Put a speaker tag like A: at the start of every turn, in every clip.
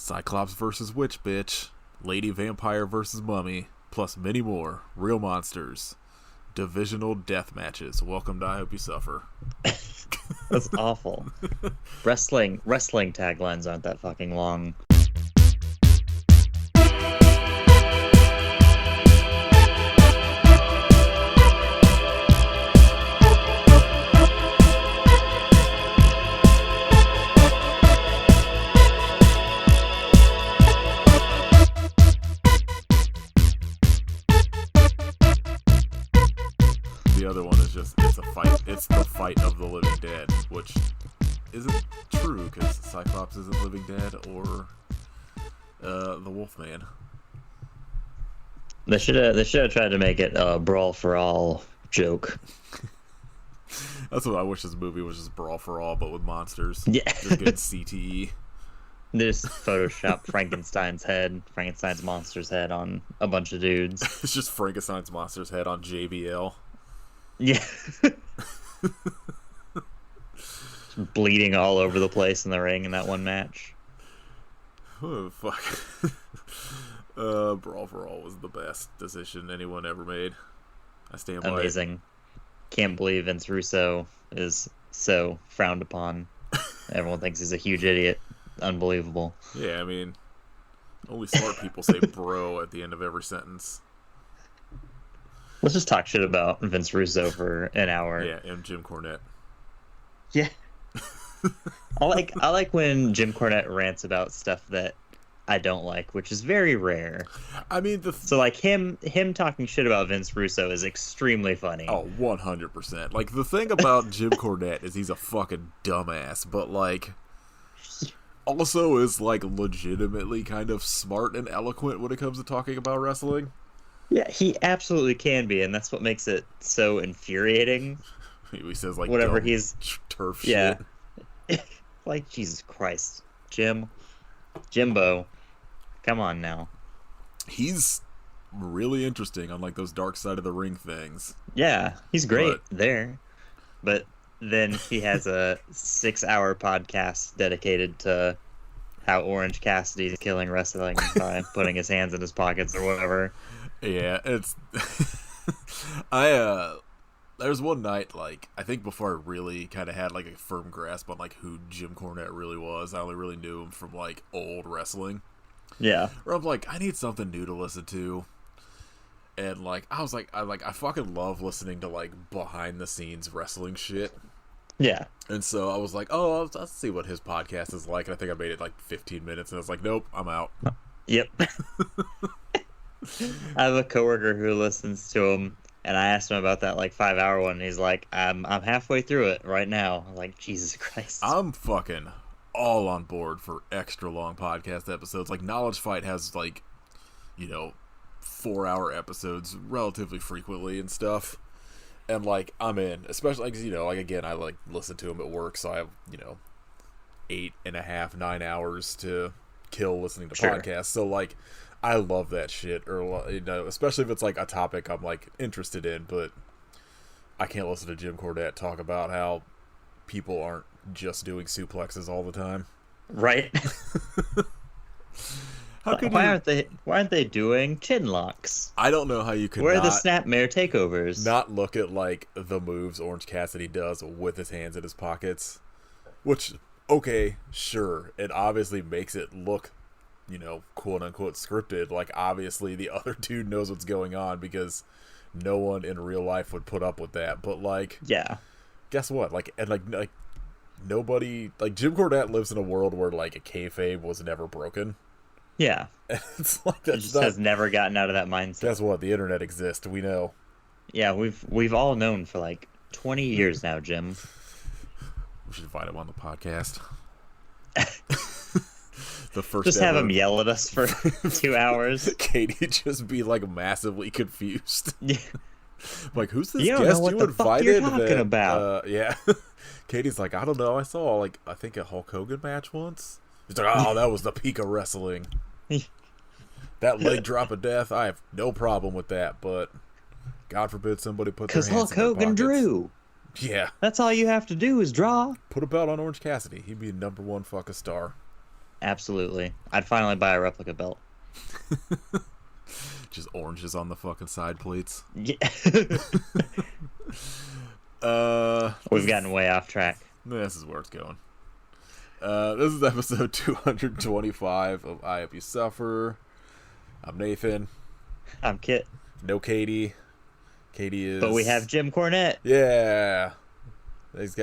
A: Cyclops versus Witch Bitch, Lady Vampire versus Mummy, plus many more real monsters. Divisional death matches. Welcome to I Hope You Suffer.
B: That's awful. Wrestling taglines aren't that fucking long.
A: The other one is just, it's a fight. It's the fight of the living dead, which isn't true because Cyclops isn't living dead or the Wolfman.
B: They should have tried to make it a Brawl For All joke.
A: That's what I wish this movie was, just Brawl For All, but with monsters.
B: Yeah.
A: Just good CTE.
B: They just photoshopped Frankenstein's monster's head on a bunch of dudes.
A: It's just Frankenstein's monster's head on JBL.
B: Yeah. Bleeding all over the place in the ring in that one match.
A: Oh, fuck. Brawl For All was the best decision anyone ever made. I stand by
B: Amazing.
A: it.
B: Can't believe Vince Russo is so frowned upon. Everyone thinks he's a huge idiot. Unbelievable.
A: Yeah, I mean, only smart people say bro at the end of every sentence.
B: Let's just talk shit about Vince Russo for an hour.
A: Yeah, and Jim Cornette.
B: Yeah. I like when Jim Cornette rants about stuff that I don't like, which is very rare.
A: I mean,
B: so like him talking shit about Vince Russo is extremely funny.
A: Oh, 100%. Like, the thing about Jim Cornette is he's a fucking dumbass, but like also is like legitimately kind of smart and eloquent when it comes to talking about wrestling.
B: Yeah, he absolutely can be, and that's what makes it so infuriating.
A: He says like
B: whatever he's
A: turf
B: yeah.
A: shit.
B: Like, Jesus Christ, Jimbo, come on now.
A: He's really interesting on like those dark side of the ring things.
B: Yeah, he's great there, but then he has a 6-hour podcast dedicated to how Orange Cassidy is killing wrestling by putting his hands in his pockets or whatever.
A: Yeah, it's there's one night, like, I think before I really kind of had like a firm grasp on like who Jim Cornette really was. I only really knew him from like old wrestling.
B: Yeah.
A: Where I'm like, I need something new to listen to. And like I was like I fucking love listening to like behind the scenes wrestling shit.
B: Yeah.
A: And so I was like, oh, let's see what his podcast is like. And I think I made it like 15 minutes and I was like, nope, I'm out.
B: Yep. I have a coworker who listens to him, and I asked him about that like 5-hour one, and he's like, I'm halfway through it right now. I'm like, Jesus Christ.
A: I'm fucking all on board for extra long podcast episodes. Like, Knowledge Fight has like, 4-hour episodes relatively frequently and stuff. And like, I'm in, especially like, like, again, I like listen to him at work, so I have, 8.5, 9 hours to kill listening to podcasts. So like, I love that shit, or especially if it's like a topic I'm like interested in. But I can't listen to Jim Cornette talk about how people aren't just doing suplexes all the time.
B: Right. Why aren't they doing chin locks?
A: I don't know how you could.
B: Where are the snapmare takeovers?
A: Not look at like the moves Orange Cassidy does with his hands in his pockets, which, okay, sure, it obviously makes it look, quote unquote scripted. Like, obviously the other dude knows what's going on because no one in real life would put up with that. But like,
B: yeah,
A: guess what? Like, and like nobody, like, Jim Cornette lives in a world where like a kayfabe was never broken.
B: Yeah,
A: it's like
B: that just has never gotten out of that mindset.
A: Guess what? The internet exists. We know.
B: Yeah, we've all known for like 20 years now, Jim.
A: We should invite him on the podcast. The first
B: just have him yell at us for 2 hours.
A: Katie just be like massively confused.
B: Yeah.
A: Like, who's this
B: you
A: guest
B: know what
A: you
B: the
A: invited?
B: Fuck you're talking about?
A: Yeah. Katie's like, I don't know. I saw I think a Hulk Hogan match once. He's like, oh, that was the peak of wrestling. That leg drop of death, I have no problem with that, but God forbid somebody put their hands in their pockets.
B: Because Hulk Hogan drew.
A: Yeah.
B: That's all you have to do is draw.
A: Put a belt on Orange Cassidy. He'd be a #1 fucking star.
B: Absolutely. I'd finally buy a replica belt.
A: Just oranges on the fucking side plates.
B: Yeah. We've
A: This
B: gotten way off track.
A: this is where it's going. This is episode 225 of I Hope You Suffer. I'm Nathan.
B: I'm Kit.
A: No Katie. Katie is...
B: But we have Jim Cornette.
A: Yeah. He's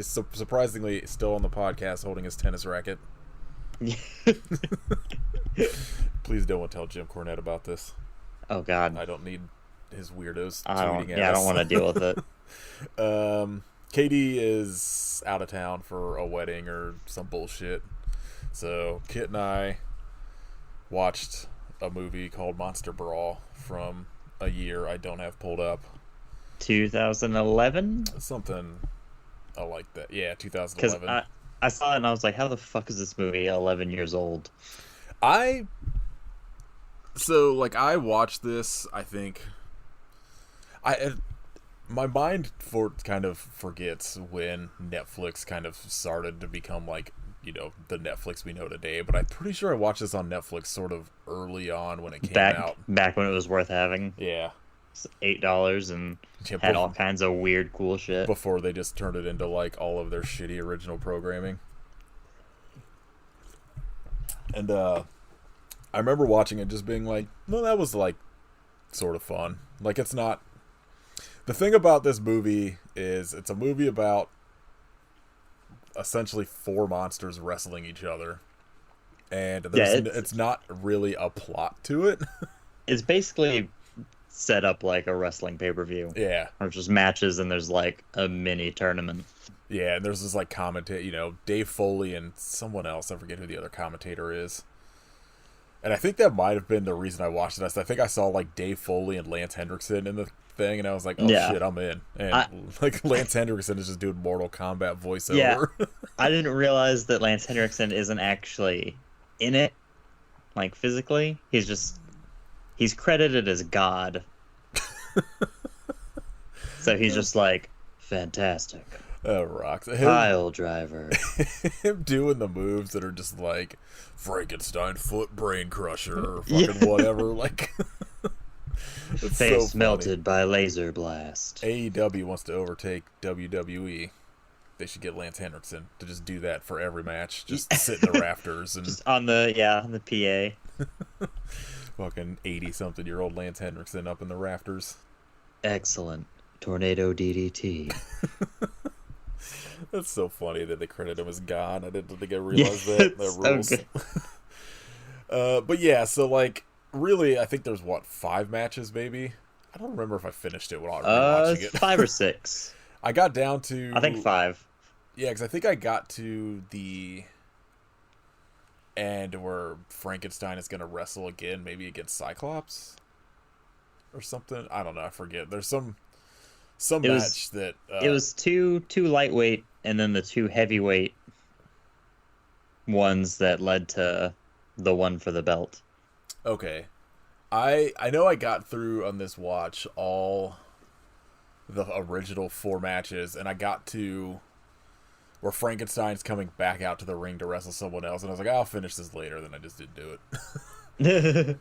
A: surprisingly still on the podcast holding his tennis racket. Please don't tell Jim Cornette about this.
B: Oh, God.
A: I don't need his weirdos
B: I
A: tweeting at us.
B: I don't want to deal with it.
A: Katie is out of town for a wedding or some bullshit. So Kit and I watched a movie called Monster Brawl from a year I don't have pulled up.
B: 2011?
A: Something like that. Yeah, 2011.
B: Because I saw it and I was like, how the fuck is this movie 11 years old?
A: I watched this, I think... my mind kind of forgets when Netflix kind of started to become like, you know, the Netflix we know today, but I'm pretty sure I watched this on Netflix sort of early on when it came out.
B: Back when it was worth having.
A: Yeah.
B: $8 and had all kinds of weird, cool shit.
A: Before they just turned it into like all of their shitty original programming. And I remember watching it just being like, well, that was like sort of fun. Like, it's not... The thing about this movie is it's a movie about essentially four monsters wrestling each other. And it's not really a plot to it.
B: It's basically set up like a wrestling pay-per-view.
A: Yeah.
B: Or just matches and there's like a mini tournament.
A: Yeah, and there's this like commentator, you know, Dave Foley and someone else. I forget who the other commentator is. And I think that might have been the reason I watched it. I think I saw like Dave Foley and Lance Henriksen in the thing, and I was like, oh shit, I'm in. And like Lance Henriksen is just doing Mortal Kombat voiceover.
B: Yeah, I didn't realize that Lance Henriksen isn't actually in it, like physically. He's credited as God. So he's just like, fantastic.
A: Oh, rocks.
B: Pile driver.
A: Him doing the moves that are just like Frankenstein foot brain crusher or fucking whatever. Like,
B: face so melted by laser blast.
A: AEW wants to overtake WWE. They should get Lance Henriksen to just do that for every match. Just sit in the rafters and
B: just on the PA.
A: Fucking 80-something-year-old Lance Henriksen up in the rafters.
B: Excellent. Tornado DDT.
A: That's so funny that they credit him as God. I didn't think I realized that. That rules. But yeah, so like, really, I think there's 5 matches maybe. I don't remember if I finished it when I was rewatching it.
B: 5 or 6.
A: I got down to...
B: I think 5.
A: Yeah, because I think I got to the end where Frankenstein is going to wrestle again, maybe against Cyclops or something. I don't know. I forget. There's some match that...
B: it was two lightweight and then the 2 heavyweight ones that led to the one for the belt.
A: Okay. I know I got through on this watch all the original 4 matches, and I got to where Frankenstein's coming back out to the ring to wrestle someone else, and I was like, I'll finish this later, then I just didn't do it.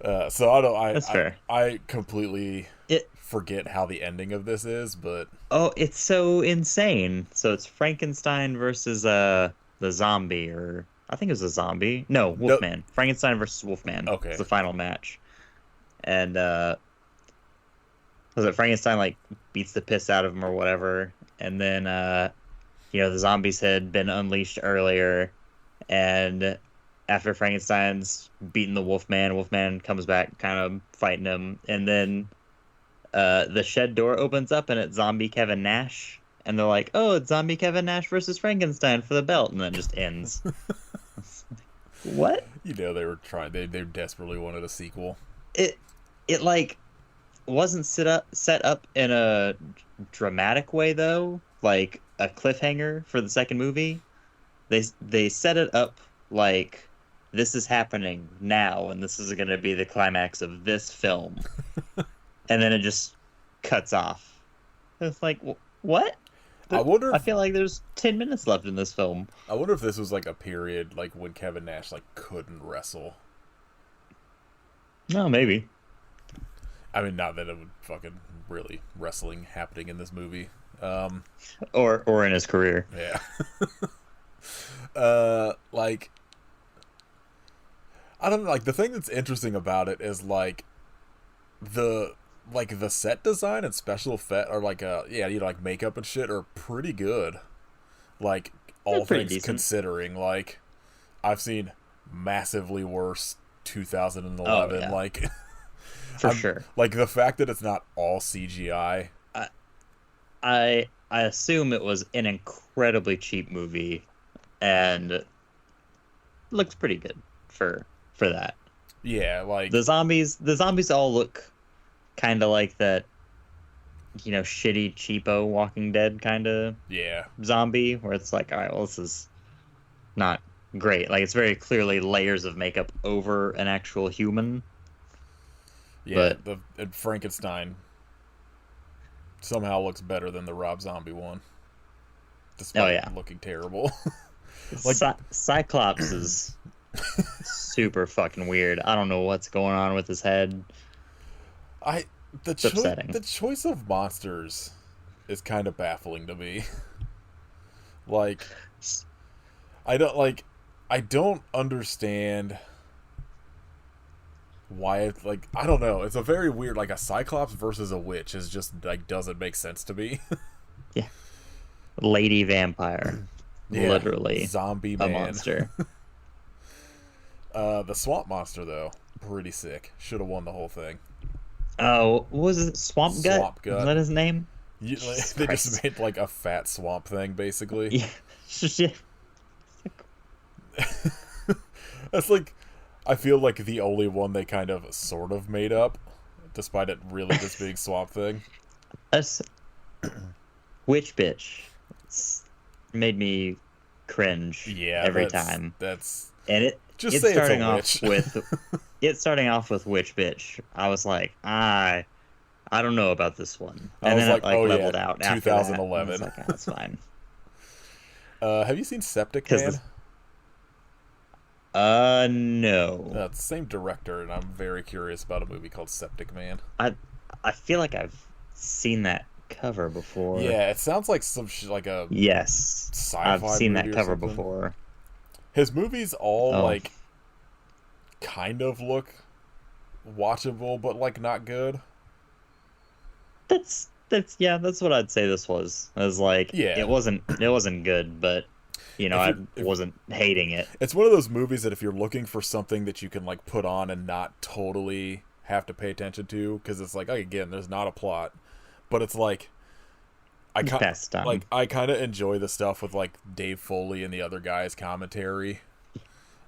A: That's fair. I completely forget how the ending of this is, but...
B: Oh, it's so insane. So it's Frankenstein versus the zombie, or... I think it was a zombie. No, Wolfman. Nope. Frankenstein versus Wolfman. Okay. It's the final match. And, was it Frankenstein, like, beats the piss out of him or whatever, and then, you know, the zombies had been unleashed earlier, and after Frankenstein's beaten the Wolfman comes back kind of fighting him, and then the shed door opens up and it's zombie Kevin Nash, and they're like, oh, it's zombie Kevin Nash versus Frankenstein for the belt, and then it just ends. What?
A: You know, they were trying, they desperately wanted a sequel.
B: It like wasn't set up in a dramatic way though, like a cliffhanger for the second movie. They set it up like this is happening now and this is going to be the climax of this film. And then it just cuts off. It's like, what?
A: I wonder.
B: I feel like there's 10 minutes left in this film.
A: I wonder if this was like a period like when Kevin Nash like couldn't wrestle.
B: No, maybe.
A: I mean, not that it would fucking really wrestling happening in this movie.
B: Or in his career.
A: Yeah. Like, I don't know. Like, the thing that's interesting about it is like the set design and special effect are like like makeup and shit are pretty good. Like, all things
B: decent.
A: considering, like I've seen massively worse 2011.
B: Oh, yeah.
A: Like,
B: For sure.
A: Like the fact that it's not all CGI.
B: I assume it was an incredibly cheap movie, and looks pretty good for that.
A: Yeah, like
B: The zombies all look kind of like that, shitty cheapo Walking Dead kind of zombie, where it's like, all right, well, this is not great. Like, it's very clearly layers of makeup over an actual human.
A: Yeah, and Frankenstein somehow looks better than the Rob Zombie one, despite looking terrible.
B: Like, Cyclops is super fucking weird. I don't know what's going on with his head.
A: The choice of monsters is kind of baffling to me. Like, I don't understand why it's like, I don't know. It's a very weird, like a Cyclops versus a witch is just like doesn't make sense to me.
B: Yeah. Lady vampire.
A: Yeah,
B: literally.
A: Zombie man.
B: A monster.
A: The swamp monster though, pretty sick. Should have won the whole thing.
B: Oh, what was it? Swamp Gut?
A: Swamp Gut.
B: Is that his name?
A: They just made like a fat swamp thing, basically.
B: Yeah.
A: That's like, I feel like the only one they kind of sort of made up, despite it really just being Swamp Thing.
B: Witch bitch. It's made me cringe every time. And it's starting off with witch bitch. I was like, I don't know about this one. And then it leveled out
A: 2011.
B: After that. I was like, that's fine.
A: Have you seen Septic Man?
B: No.
A: It's the same director, and I'm very curious about a movie called Septic Man.
B: I feel like I've seen that cover before.
A: Yeah, it sounds like some like a sci-fi
B: I've seen that cover
A: something.
B: before.
A: His movies all like kind of look watchable, but like not good.
B: That's what I'd say this was. It was like, it wasn't good, but I wasn't hating it.
A: It's one of those movies that if you're looking for something that you can like put on and not totally have to pay attention to, because it's like, again, there's not a plot, but it's like I kind of enjoy the stuff with like Dave Foley and the other guys' commentary.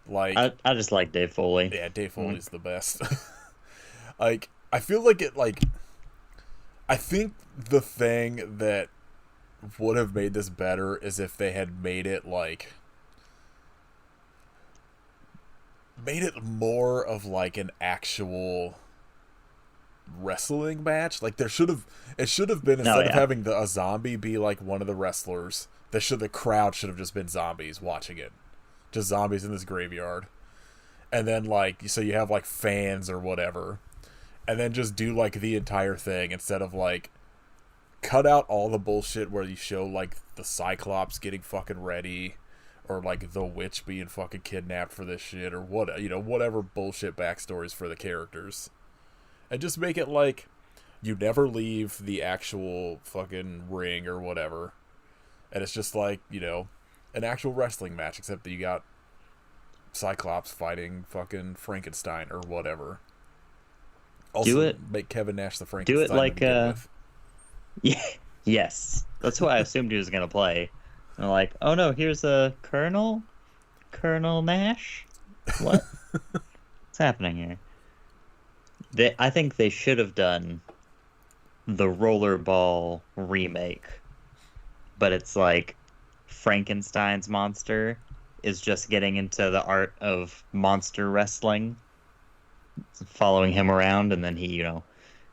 A: Like,
B: I just like Dave Foley.
A: Yeah, Dave Foley's the best. Like, I feel like it like, I think the thing that would have made this better is if they had made it more of like an actual wrestling match. Like, it should have been, instead of having a zombie be like one of the wrestlers, the crowd should have just been zombies watching it, just zombies in this graveyard, and then like, so you have like fans or whatever, and then just do like the entire thing instead of like cut out all the bullshit where you show like the Cyclops getting fucking ready, or like the witch being fucking kidnapped for this shit, or whatever bullshit backstories for the characters, and just make it like you never leave the actual fucking ring or whatever, and it's just like, an actual wrestling match, except that you got Cyclops fighting fucking Frankenstein or whatever. Also, make Kevin Nash the Frankenstein.
B: Do it like yes, that's what I assumed he was gonna play. And like, oh no, here's a Colonel Nash. What? What's happening here? I think they should have done the Rollerball remake, but it's like Frankenstein's monster is just getting into the art of monster wrestling, following him around, and then he,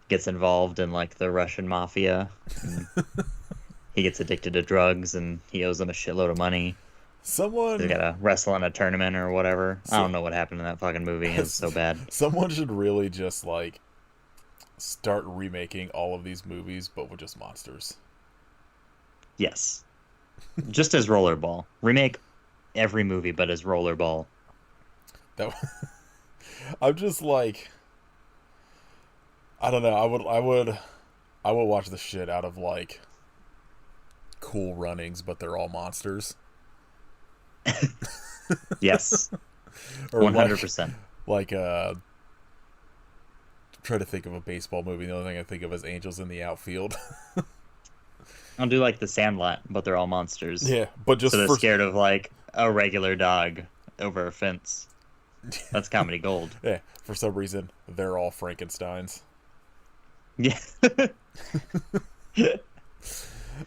B: gets involved in like the Russian mafia. he gets addicted to drugs and he owes them a shitload of money.
A: Someone
B: They gotta wrestle in a tournament or whatever. I don't know what happened in that fucking movie. It was so bad.
A: Someone should really just like start remaking all of these movies, but with just monsters.
B: Yes. Just as Rollerball. Remake every movie, but as Rollerball.
A: That I'm just like, I don't know. I would watch the shit out of like Cool Runnings, but they're all monsters.
B: Yes.
A: Or
B: 100%.
A: Like try to think of a baseball movie. The only thing I think of is Angels in the Outfield.
B: I'll do like The Sandlot, but they're all monsters.
A: Yeah, but just
B: so they're scared of like a regular dog over a fence. That's comedy gold.
A: Yeah, for some reason they're all Frankensteins.
B: Yeah.
A: They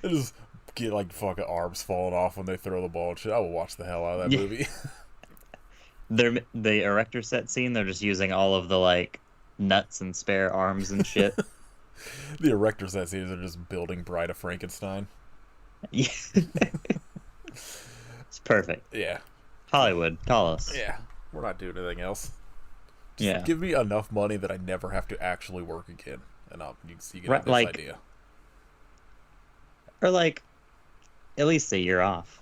A: just get like fucking arms falling off when they throw the ball and shit. I will watch the hell out of that movie.
B: The erector set scene, they're just using all of the like nuts and spare arms and shit.
A: The erector set scenes are just building Bride of Frankenstein.
B: Yeah. It's perfect.
A: Yeah.
B: Hollywood, call us.
A: Yeah. We're not doing anything else.
B: Just
A: give me enough money that I never have to actually work again. And you can
B: right,
A: have this
B: like,
A: idea.
B: Or like at least a year off.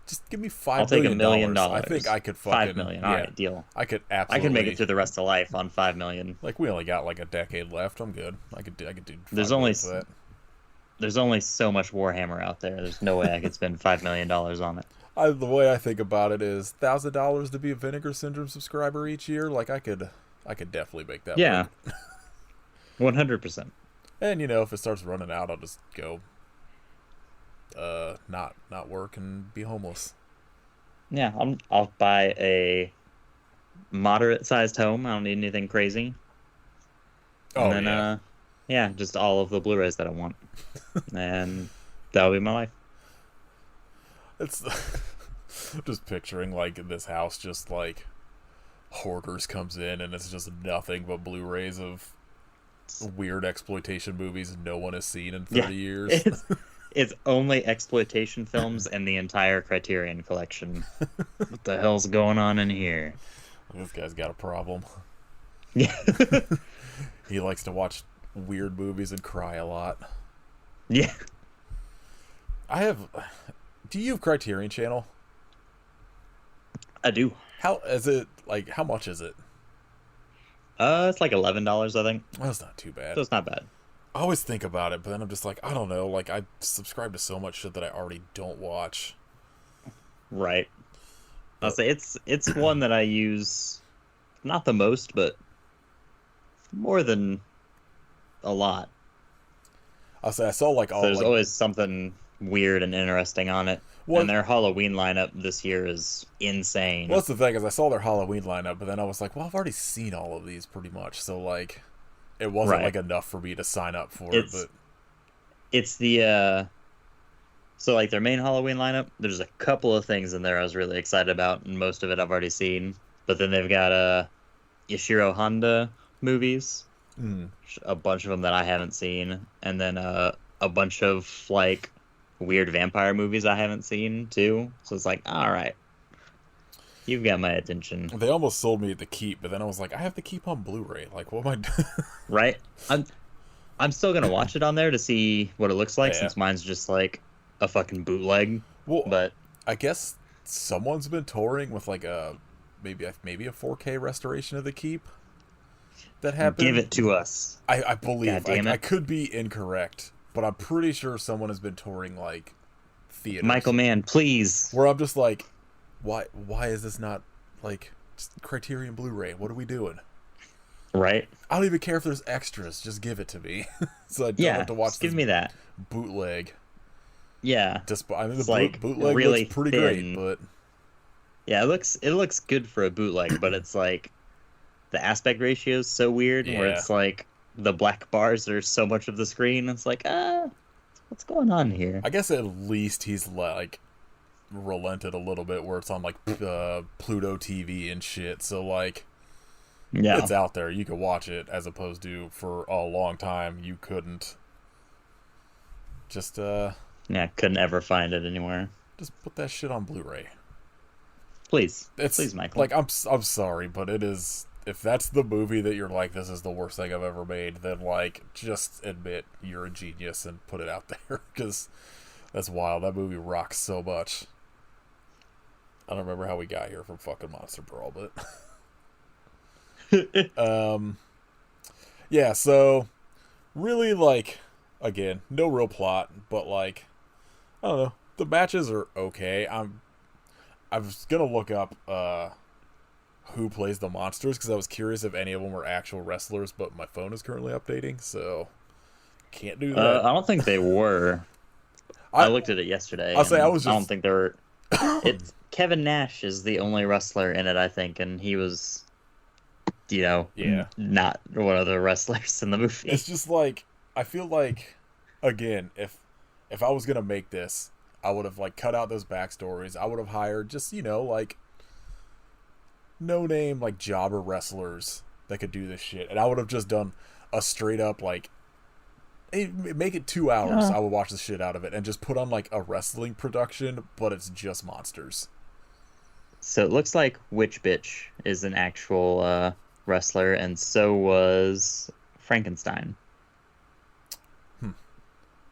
A: Just give me
B: I'll take $1 million.
A: I think I could fucking...
B: $5 million. All right, deal.
A: I could absolutely...
B: I can make it through the rest of life on $5 million.
A: Like, we only got like a decade left. I'm good. I could do
B: There's only so much Warhammer out there. There's no way I could spend $5 million on it.
A: The way I think about it is $1,000 to be a Vinegar Syndrome subscriber each year. Like, I could definitely make that work.
B: 100%.
A: And, you know, if it starts running out, I'll just go... not work and be homeless.
B: Yeah, I'll buy a moderate-sized home. I don't need anything crazy. And then, just all of the Blu-rays that I want, and that'll be my life.
A: It's just picturing like this house, just like Hoarders comes in, and it's just nothing but Blu-rays of weird exploitation movies no one has seen in 30 years.
B: It's only exploitation films and the entire Criterion collection. What the hell's going on in here?
A: This guy's got a problem.
B: Yeah.
A: He likes to watch weird movies and cry a lot.
B: Yeah.
A: Do you have Criterion Channel?
B: I do.
A: How is it? Like, how much is it?
B: It's like $11, I think.
A: That's not too bad.
B: So it's not bad.
A: I always think about it, but then I'm just like, I don't know. Like, I subscribe to so much shit that I already don't watch.
B: Right. I'll say it's one that I use, not the most, but more than a lot.
A: I'll say I saw like all.
B: So there's
A: like,
B: always something weird and interesting on it. And their Halloween lineup this year is insane.
A: Well, that's the thing, is I saw their Halloween lineup, but then I was like, well, I've already seen all of these pretty much, so like, it wasn't like enough for me to sign up for it. But
B: it's the so like their main Halloween lineup, there's a couple of things in there I was really excited about, and most of it I've already seen. But then they've got Ishiro Honda movies, a bunch of them that I haven't seen, and then a bunch of like weird vampire movies I haven't seen too. So it's like, all right, you've got my attention.
A: They almost sold me at the Keep, but then I was like, I have the Keep on Blu-ray. Like, what am I doing?
B: Right. I'm still gonna watch it on there to see what it looks like, since mine's just like a fucking bootleg.
A: Well,
B: but
A: I guess someone's been touring with like maybe a 4K restoration of the Keep. That happened.
B: Give it to us.
A: I believe.
B: God damn it.
A: I could be incorrect, but I'm pretty sure someone has been touring like theaters.
B: Michael Mann, please.
A: Where I'm just like, why is this not like just Criterion Blu-ray? What are we doing?
B: Right.
A: I don't even care if there's extras. Just give it to me, so I don't have to watch.
B: Just give me that
A: bootleg.
B: Yeah.
A: I mean,
B: the
A: bootleg
B: really
A: looks pretty
B: thin.
A: great, but
B: yeah, it looks good for a bootleg, but it's like the aspect ratio is so weird, where it's like the black bars are so much of the screen. It's like, what's going on here?
A: I guess at least he's like relented a little bit, where it's on like Pluto TV and shit. So like, it's out there. You could watch it, as opposed to for a long time you couldn't. Just
B: Yeah, couldn't ever find it anywhere.
A: Just put that shit on Blu-ray.
B: Please.
A: It's
B: Please, Michael.
A: like I'm sorry, but it is. If that's the movie that you're like, this is the worst thing I've ever made, then like just admit you're a genius and put it out there, because that's wild. That movie rocks so much. I don't remember how we got here from fucking Monster Brawl, but yeah. So really, like, again, no real plot, but like, I don't know. The matches are okay. I was gonna look up who plays the monsters, because I was curious if any of them were actual wrestlers, but my phone is currently updating, so can't do that.
B: I don't think they were. I looked at it yesterday.
A: I'll say I don't
B: think they were. It's Kevin Nash is the only wrestler in it, I think, and he was, not one of the wrestlers in the movie.
A: It's just like, I feel like, again, if I was gonna make this, I would have like cut out those backstories. I would have hired just like no name like jobber wrestlers that could do this shit, and I would have just done a straight up like, make it 2 hours. I would watch the shit out of it and just put on like a wrestling production, but it's just monsters.
B: So it looks like Witch Bitch is an actual wrestler, and so was Frankenstein.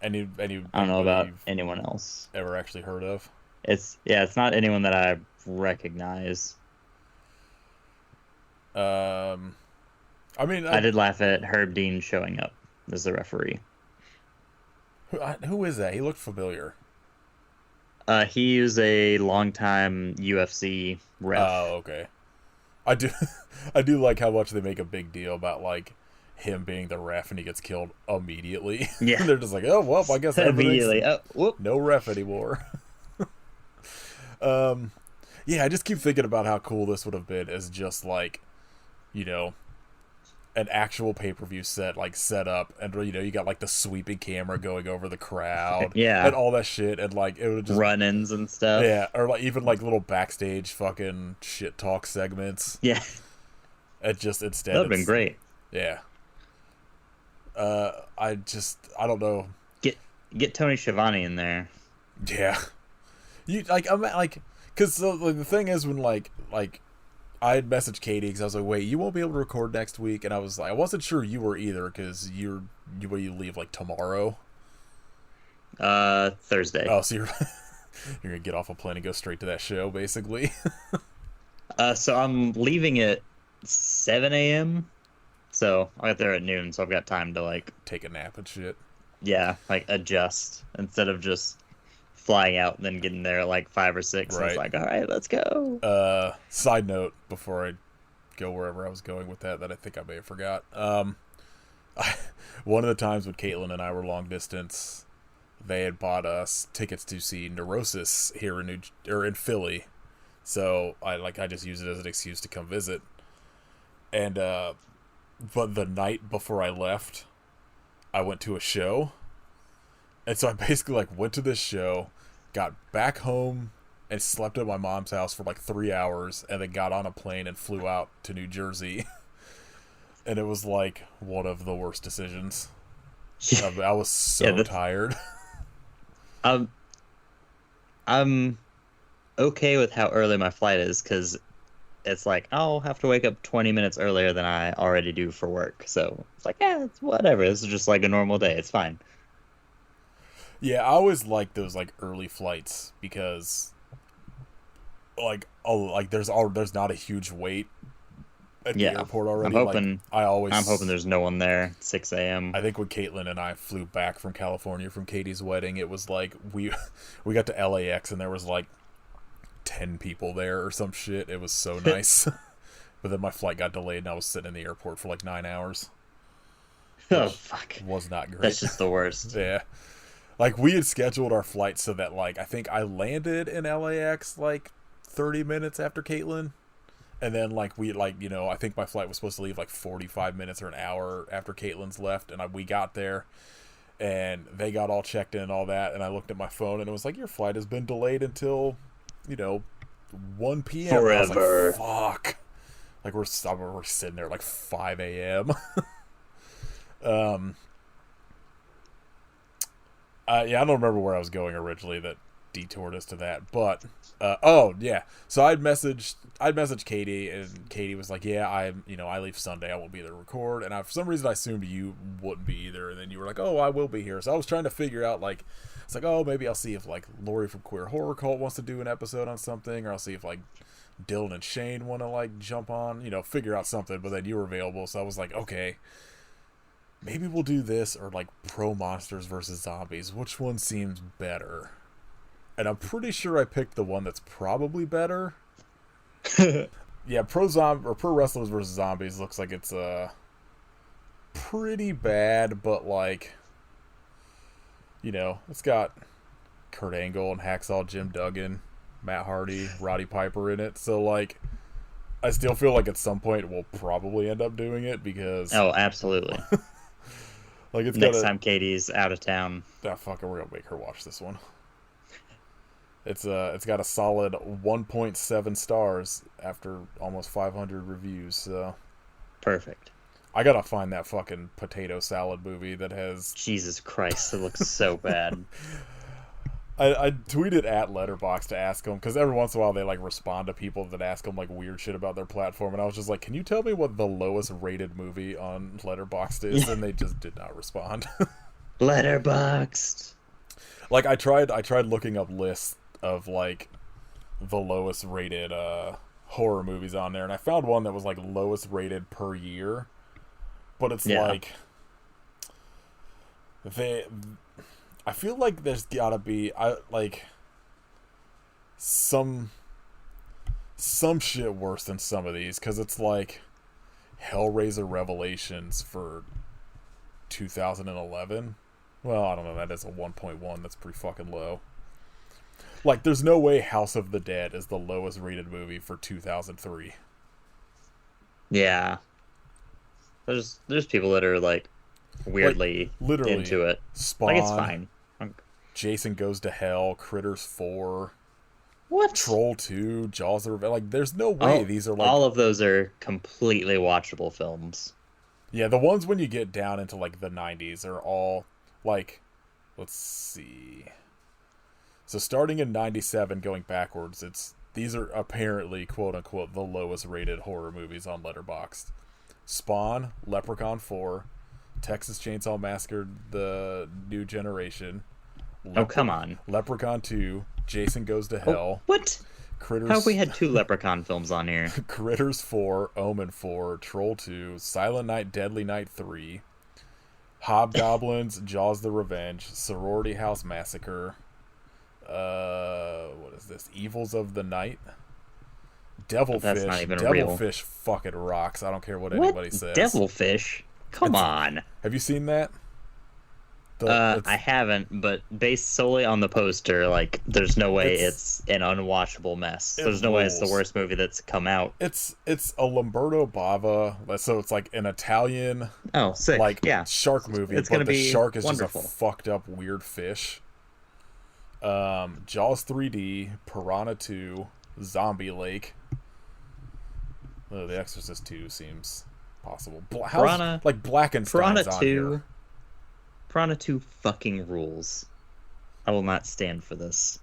A: Any
B: I don't know about anyone else
A: ever actually heard of.
B: It's not anyone that I recognize.
A: I mean,
B: I did laugh at Herb Dean showing up as the referee.
A: Who is that? He looked familiar.
B: He is a longtime UFC ref.
A: Oh, okay. I do like how much they make a big deal about like him being the ref, and he gets killed immediately.
B: Yeah.
A: They're just like, oh well, I guess
B: immediately. Oh, whoop.
A: No ref anymore. Yeah, I just keep thinking about how cool this would have been as just like, an actual pay-per-view set up, and you got like the sweeping camera going over the crowd,
B: yeah,
A: and all that shit, and like it would just
B: run-ins and stuff,
A: yeah, or like even like little backstage fucking shit talk segments,
B: yeah.
A: It just instead
B: that'd been great.
A: Yeah. I don't know.
B: Get Tony Schiavone in there.
A: Yeah. I'm like, because the thing is, when like I had messaged Katie because I was like, wait, you won't be able to record next week, and I was like, I wasn't sure you were either, because you leave like tomorrow.
B: Thursday.
A: Oh, so you're gonna get off a plane and go straight to that show, basically.
B: So I'm leaving at 7 a.m. So I'll get there at noon, so I've got time to like
A: take a nap and shit.
B: Yeah, like adjust instead of just flying out and then getting there at like 5 or 6. Right. It's like, all right, let's go.
A: Side note before I go wherever I was going with that I think I may have forgot. One of the times when Caitlin and I were long distance, they had bought us tickets to see Neurosis here in Philly. So I just used it as an excuse to come visit. And but the night before I left, I went to a show. And so I basically like went to this show, got back home, and slept at my mom's house for like 3 hours, and then got on a plane and flew out to New Jersey. And it was like one of the worst decisions. I was so tired.
B: I'm okay with how early my flight is, because it's like I'll have to wake up 20 minutes earlier than I already do for work. So it's like, yeah, it's whatever. This is just like a normal day. It's fine.
A: Yeah, I always like those like early flights, because there's not a huge wait at the airport already. I'm
B: hoping there's no one there at 6 a.m.
A: I think when Caitlin and I flew back from California from Katie's wedding, it was like we got to LAX and there was like 10 people there or some shit. It was so nice. But then my flight got delayed and I was sitting in the airport for like 9 hours.
B: Oh fuck.
A: Was not great.
B: That's just the worst.
A: Yeah. Like, we had scheduled our flight so that, like, I think I landed in LAX, like, 30 minutes after Caitlin. And then, like, I think my flight was supposed to leave, like, 45 minutes or an hour after Caitlin's left. And we got there, and they got all checked in and all that. And I looked at my phone, and it was like, your flight has been delayed until, 1 p.m.
B: Forever.
A: I was like, fuck. Like, we're sitting there, like, 5 a.m. Yeah, I don't remember where I was going originally that detoured us to that, but oh yeah. So I'd messaged Katie, and Katie was like, "Yeah, I leave Sunday. I won't be there to record." And for some reason I assumed you wouldn't be either. And then you were like, "Oh, I will be here." So I was trying to figure out like, it's like, oh, maybe I'll see if like Lori from Queer Horror Cult wants to do an episode on something, or I'll see if like Dylan and Shane want to like jump on, figure out something. But then you were available, so I was like, okay. Maybe we'll do this or like Pro Monsters versus Zombies. Which one seems better? And I'm pretty sure I picked the one that's probably better. Yeah, Pro Wrestlers versus Zombies looks like it's pretty bad, but like, it's got Kurt Angle and Hacksaw Jim Duggan, Matt Hardy, Roddy Piper in it. So like, I still feel like at some point we'll probably end up doing it because
B: absolutely.
A: Like it's
B: next time Katie's out of town.
A: Fuck it, we're gonna make her watch this one. It's got a solid 1.7 stars after almost 500 reviews. So
B: perfect.
A: I gotta find that fucking potato salad movie that has.
B: Jesus Christ, it looks so bad.
A: I tweeted at Letterboxd to ask them, because every once in a while they like respond to people that ask them like weird shit about their platform, and I was just like, can you tell me what the lowest rated movie on Letterboxd is? And they just did not respond.
B: Letterboxd.
A: Like I tried looking up lists of like the lowest rated horror movies on there, and I found one that was like lowest rated per year, but it's like I feel like there's gotta be some shit worse than some of these, because it's like Hellraiser Revelations for 2011. Well, I don't know, that is a 1.1. That's pretty fucking low. Like, there's no way House of the Dead is the lowest rated movie for 2003.
B: Yeah. There's people that are like weirdly literally into it.
A: Spawn.
B: Like, it's fine.
A: Jason Goes to Hell, Critters 4,
B: what?
A: Troll 2, Jaws the Revenge. Like, there's no way these are like...
B: All of those are completely watchable films.
A: Yeah, the ones when you get down into, like, the 90s are all, like... Let's see... So starting in 97, going backwards, these are apparently, quote-unquote, the lowest rated horror movies on Letterboxd. Spawn, Leprechaun 4, Texas Chainsaw Massacre, The New Generation...
B: come on.
A: Leprechaun 2, Jason Goes to Hell.
B: What?
A: Critters.
B: How have we had 2 Leprechaun films on here?
A: Critters 4, Omen 4, Troll 2, Silent Night, Deadly Night 3, Hobgoblins, Jaws the Revenge, Sorority House Massacre, what is this? Evils of the Night? Devilfish.
B: That's not even real.
A: Devilfish fucking rocks. I don't care what anybody says.
B: Devilfish? Come on.
A: Have you seen that?
B: I haven't, but based solely on the poster, like, there's no way it's an unwatchable mess. There's no way it's the worst movie that's come out.
A: It's a Lamberto Bava, so it's like an Italian
B: sick.
A: Shark movie,
B: it's gonna
A: but the
B: be
A: shark is
B: wonderful.
A: just a fucked up weird fish. Jaws 3D, Piranha 2, Zombie Lake. Oh, The Exorcist 2 seems possible.
B: Piranha,
A: like Blackenstein's on here.
B: Piranha 2 fucking rules. I will not stand for this.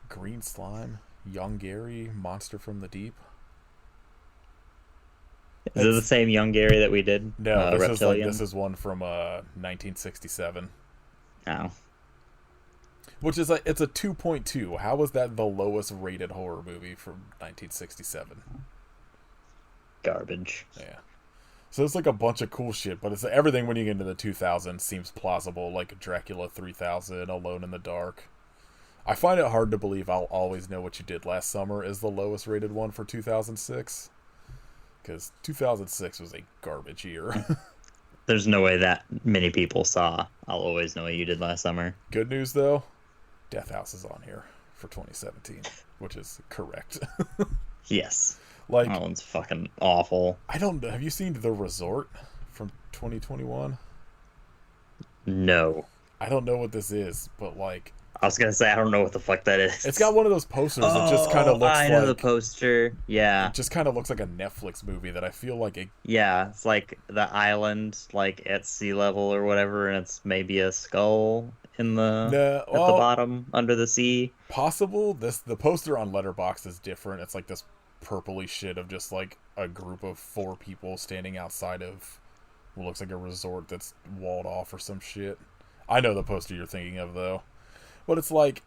A: Green Slime, Young Gary, Monster from the Deep.
B: Is it the same Young Gary that we did?
A: No,
B: Reptilian?
A: this is one from 1967.
B: Oh.
A: Which is it's a 2.2. How was that the lowest rated horror movie from 1967?
B: Garbage.
A: Yeah. So it's like a bunch of cool shit, but it's everything when you get into the 2000s seems plausible, like Dracula 3000, Alone in the Dark. I find it hard to believe I'll Always Know What You Did Last Summer is the lowest rated one for 2006. Because 2006 was a garbage year.
B: There's no way that many people saw I'll Always Know What You Did Last Summer.
A: Good news, though, Death House is on here for 2017, which is correct.
B: Yes.
A: Like,
B: that one's fucking awful.
A: I don't know. Have you seen The Resort from 2021?
B: No.
A: I don't know what this is, but like...
B: I was gonna say, I don't know what the fuck that is.
A: It's got one of those posters that just kind of looks like...
B: I know the poster. Yeah.
A: It just kind of looks like a Netflix movie that I feel like it...
B: Yeah, it's like the island, like, at sea level or whatever, and it's maybe a skull in the
A: No,
B: at the bottom under the sea?
A: Possible. The poster on Letterboxd is different. It's like this purpley shit of just like a group of 4 people standing outside of what looks like a resort that's walled off or some shit. I know the poster you're thinking of though, but it's like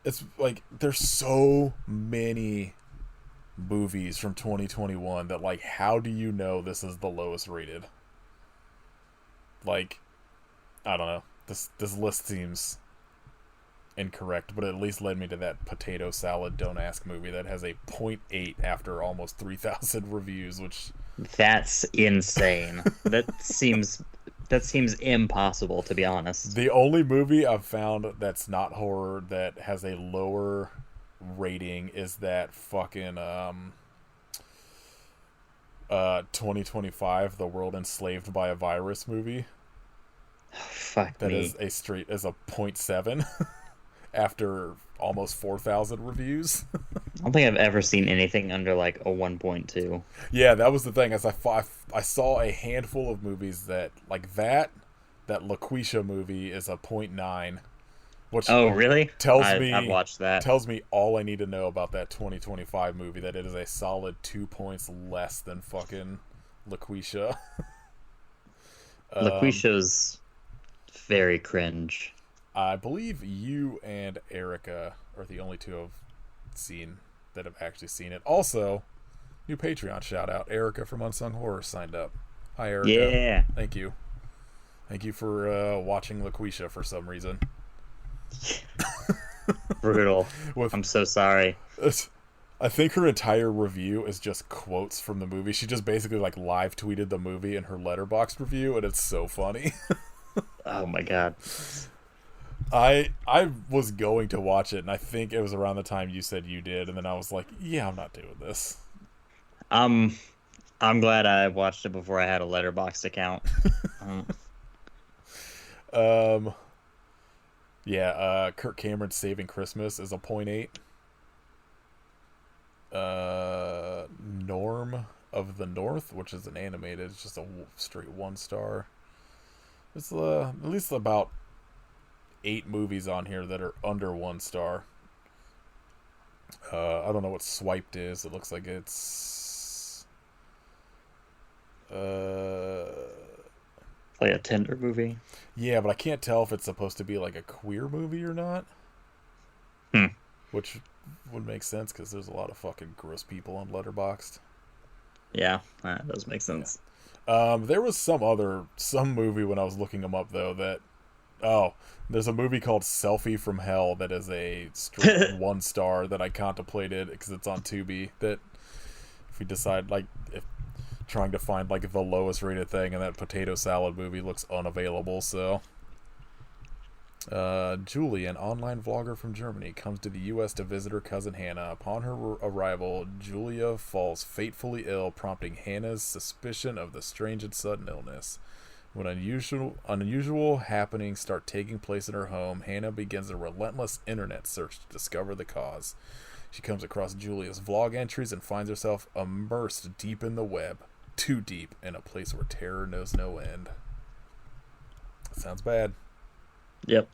A: there's so many movies from 2021 that like, how do you know this is the lowest rated? Like, I don't know. This list seems incorrect, but it at least led me to that potato salad don't ask movie that has a 0.8 after almost 3,000 reviews, which
B: that's insane. that seems impossible, to be honest.
A: The only movie I've found that's not horror that has a lower rating is that fucking 2025 The World Enslaved by a Virus movie.
B: Fuck
A: that
B: me.
A: Is a 0.7 after almost 4,000 reviews.
B: I don't think I've ever seen anything under like a 1.2.
A: Yeah, that was the thing. As I saw a handful of movies that like that LaQuisha movie is a 0.9. Which
B: really?
A: I've
B: watched that.
A: Tells me all I need to know about that 2025 movie, that it is a solid 2 points less than fucking LaQuisha.
B: LaQuisha's very cringe.
A: I believe you and Erica are the only two that have actually seen it. Also, new Patreon shout out. Erica from Unsung Horror signed up. Hi, Erica.
B: Yeah.
A: Thank you. Thank you for watching LaQuisha for some reason.
B: Brutal. I'm so sorry.
A: I think her entire review is just quotes from the movie. She just basically like live tweeted the movie in her Letterboxd review, and it's so funny.
B: Oh my god.
A: I was going to watch it, and I think it was around the time you said you did, and then I was like, yeah, I'm not doing this.
B: I'm glad I watched it before I had a Letterboxd account.
A: Yeah, Kirk Cameron's Saving Christmas is a 0.8. Norm of the North, which is an animated, it's just a straight 1 star. There's at least about 8 movies on here that are under 1 star. I don't know what Swiped is. It looks like it's
B: like a Tinder movie.
A: Yeah, but I can't tell if it's supposed to be like a queer movie or not. Which would make sense because there's a lot of fucking gross people on Letterboxd.
B: Yeah, that does make sense.
A: There was some movie when I was looking them up though that there's a movie called Selfie from Hell that is a straight 1 star that I contemplated because it's on Tubi, that if we decide like if trying to find like the lowest rated thing, and that potato salad movie looks unavailable, so Julie, an online vlogger from Germany, comes to the U.S. to visit her cousin Hannah. Upon her arrival, Julia falls fatefully ill, prompting Hannah's suspicion of the strange and sudden illness. When unusual happenings start taking place in her home, Hannah begins a relentless internet search to discover the cause. She comes across Julia's vlog entries and finds herself immersed deep in the web. Too deep, in a place where terror knows no end. Sounds bad.
B: Yep.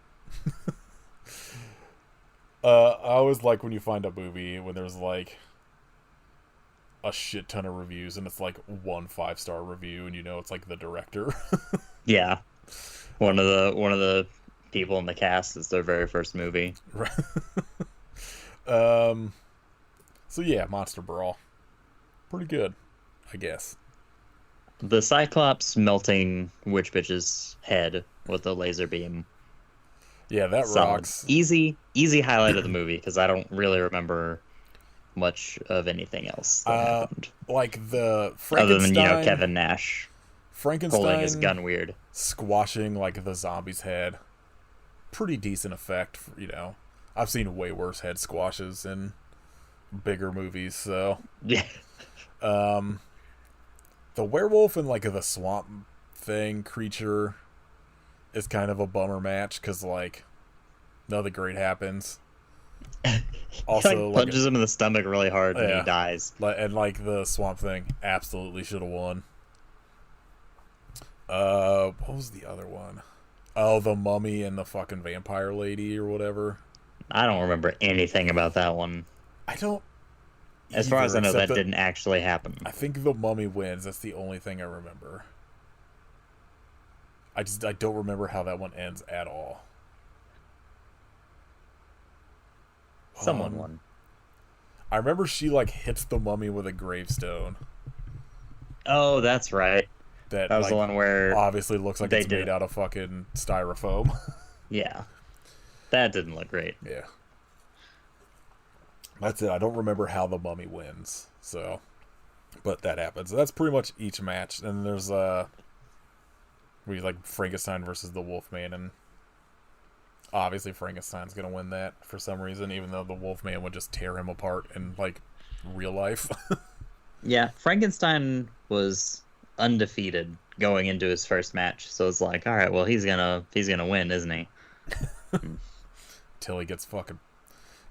A: I always like when you find a movie when there's like a shit ton of reviews and it's like 1 5-star review, and you know it's like the director.
B: Yeah. One of the people in the cast is their very first movie.
A: Right. So yeah, Monster Brawl. Pretty good, I guess.
B: The Cyclops melting witch bitch's head with a laser beam.
A: Yeah, that rocks.
B: Easy highlight of the movie because I don't really remember much of anything else that happened.
A: Like the Frankenstein,
B: other than Kevin Nash pulling his gun weird,
A: squashing like the zombie's head. Pretty decent effect. I've seen way worse head squashes in bigger movies. So
B: yeah.
A: The werewolf and like the swamp thing creature is kind of a bummer match because like nothing great happens. Also,
B: he punches him in the stomach really hard and he dies.
A: And like the swamp thing absolutely should have won. What was the other one? Oh, the mummy and the fucking vampire lady or whatever.
B: I don't remember anything about that one.
A: I don't.
B: As far as I know, that
A: except
B: didn't actually happen.
A: I think the mummy wins. That's the only thing I remember. I don't remember how that one ends at all.
B: Someone won.
A: I remember she like hits the mummy with a gravestone.
B: Oh, that's right.
A: That
B: was
A: like,
B: the one where
A: obviously looks like it's made out of fucking styrofoam.
B: Yeah. That didn't look great.
A: Yeah. That's it. I don't remember how the mummy wins. So, but that happens. That's pretty much each match. And there's we like Frankenstein versus the Wolfman, and obviously Frankenstein's gonna win that for some reason, even though the Wolfman would just tear him apart in like real life.
B: Yeah, Frankenstein was undefeated going into his first match, so it's like, all right, well, he's gonna win, isn't he?
A: Till he gets fucking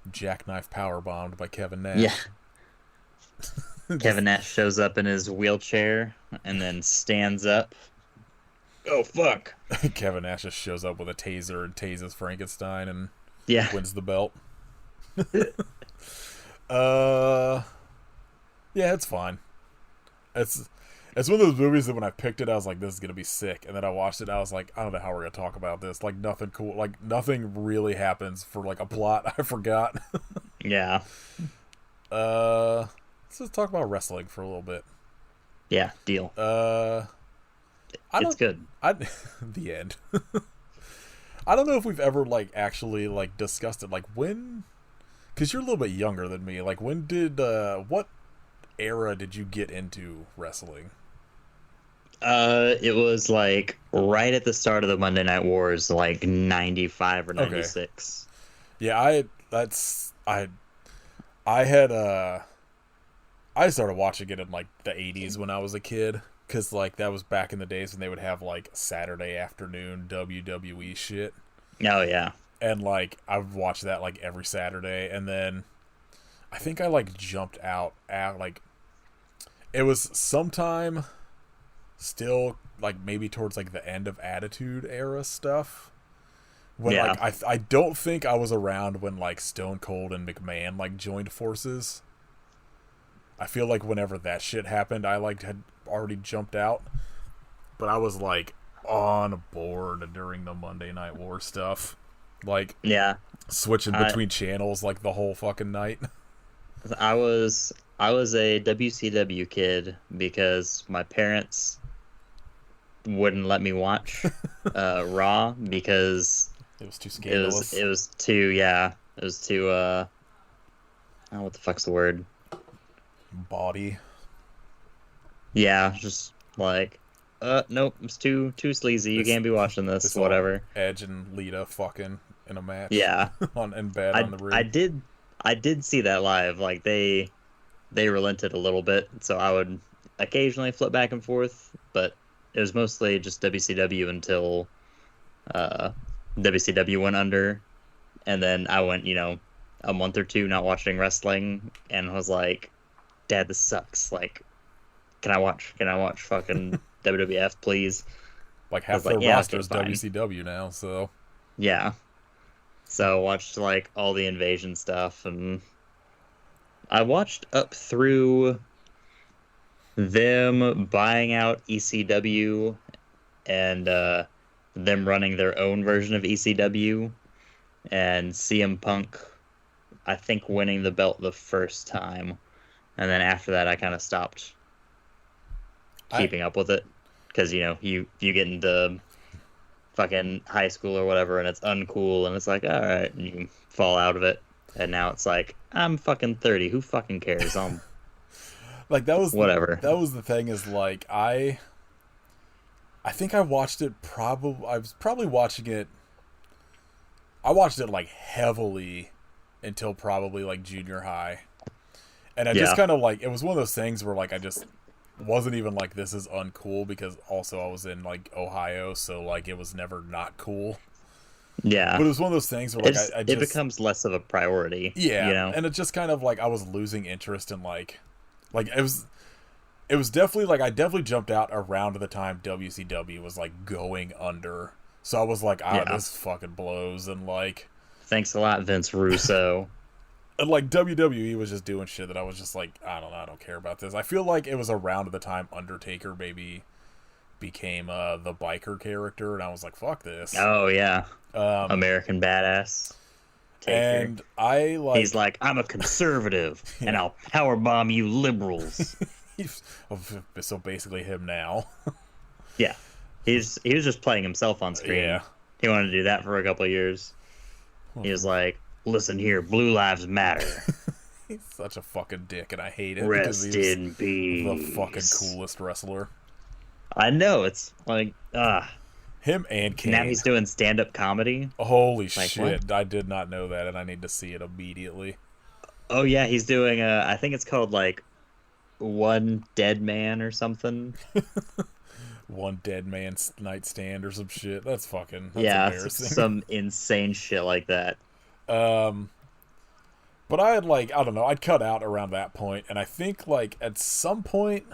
A: jackknife power bombed by Kevin Nash.
B: Yeah. Kevin Nash shows up in his wheelchair and then stands up. Oh fuck!
A: Kevin Nash just shows up with a taser and tases Frankenstein and wins the belt. Yeah, it's fine. It's one of those movies that when I picked it, I was like, "This is gonna be sick," and then I watched it. I was like, "I don't know how we're gonna talk about this. Like nothing cool. Like nothing really happens for like a plot. I forgot."
B: Yeah.
A: Let's just talk about wrestling for a little bit.
B: Yeah. Deal. It's good.
A: The end. I don't know if we've ever like actually like discussed it. Like when, because you're a little bit younger than me. Like when did what era did you get into wrestling?
B: It was like right at the start of the Monday Night Wars, like 95 or 96.
A: Okay. Yeah, I started watching it in like the 80s when I was a kid, because like that was back in the days when they would have like Saturday afternoon WWE shit.
B: Oh yeah.
A: And like I would watch that like every Saturday, and then I think I like jumped out at like it was sometime still like maybe towards like the end of Attitude Era stuff. When like I don't think I was around when like Stone Cold and McMahon like joined forces. I feel like whenever that shit happened, I like had already jumped out. But I was like on board during the Monday Night War stuff. Like switching between channels like the whole fucking night.
B: I was a WCW kid because my parents wouldn't let me watch Raw because
A: it was too scandalous.
B: It was too oh, what the fuck's the word?
A: Body.
B: Yeah, just like nope, it's too sleazy. You can't be watching this. Whatever.
A: Edge and Lita fucking in a match.
B: Yeah.
A: on the ring.
B: I did see that live. Like they relented a little bit, so I would occasionally flip back and forth, but it was mostly just WCW until WCW went under, and then I went, a month or two not watching wrestling, and was like, "Dad, this sucks. Like, can I watch fucking WWF, please?"
A: Like half their roster is WCW now, so
B: yeah. So I watched like all the Invasion stuff, and I watched up through them buying out ECW and them running their own version of ECW, and CM Punk, I think, winning the belt the first time, and then after that I kind of stopped keeping up with it, because you get into fucking high school or whatever and it's uncool and it's like, all right, and you fall out of it, and now it's like, I'm fucking 30, who fucking cares?
A: like that was
B: whatever.
A: That was the thing, is like I think I watched it I was probably watching it, I watched it like heavily until probably like junior high, and I just kind of like, it was one of those things where like I just wasn't even like, this is uncool, because also I was in like Ohio, so like it was never not cool. Yeah, but it was one of those things where like
B: it becomes less of a priority.
A: Yeah, and it just kind of like I was losing interest in like it was definitely like I definitely jumped out around the time WCW was like going under. So I was like, this fucking blows, and like,
B: thanks a lot, Vince Russo.
A: And like WWE was just doing shit that I was just like, I don't care about this. I feel like it was around the time Undertaker maybe became the biker character, and I was like, fuck this.
B: Oh yeah, American Badass.
A: Taker. And I like,
B: he's like, I'm a conservative, and I'll powerbomb you liberals.
A: So basically him now.
B: Yeah, he was just playing himself on screen.
A: Yeah,
B: he wanted to do that for a couple of years. He was like, listen here, Blue Lives Matter.
A: He's such a fucking dick, and I hate it.
B: Rest in peace.
A: The fucking coolest wrestler.
B: I know, it's like,
A: him and Kane.
B: Now he's doing stand-up comedy.
A: Holy shit, what? I did not know that, and I need to see it immediately.
B: Oh yeah, he's doing, I think it's called, like, One Dead Man or something.
A: One Dead Man's Nightstand or some shit. That's embarrassing.
B: Some insane shit like that.
A: But I had, like, I don't know, I'd cut out around that point, and I think, like, at some point,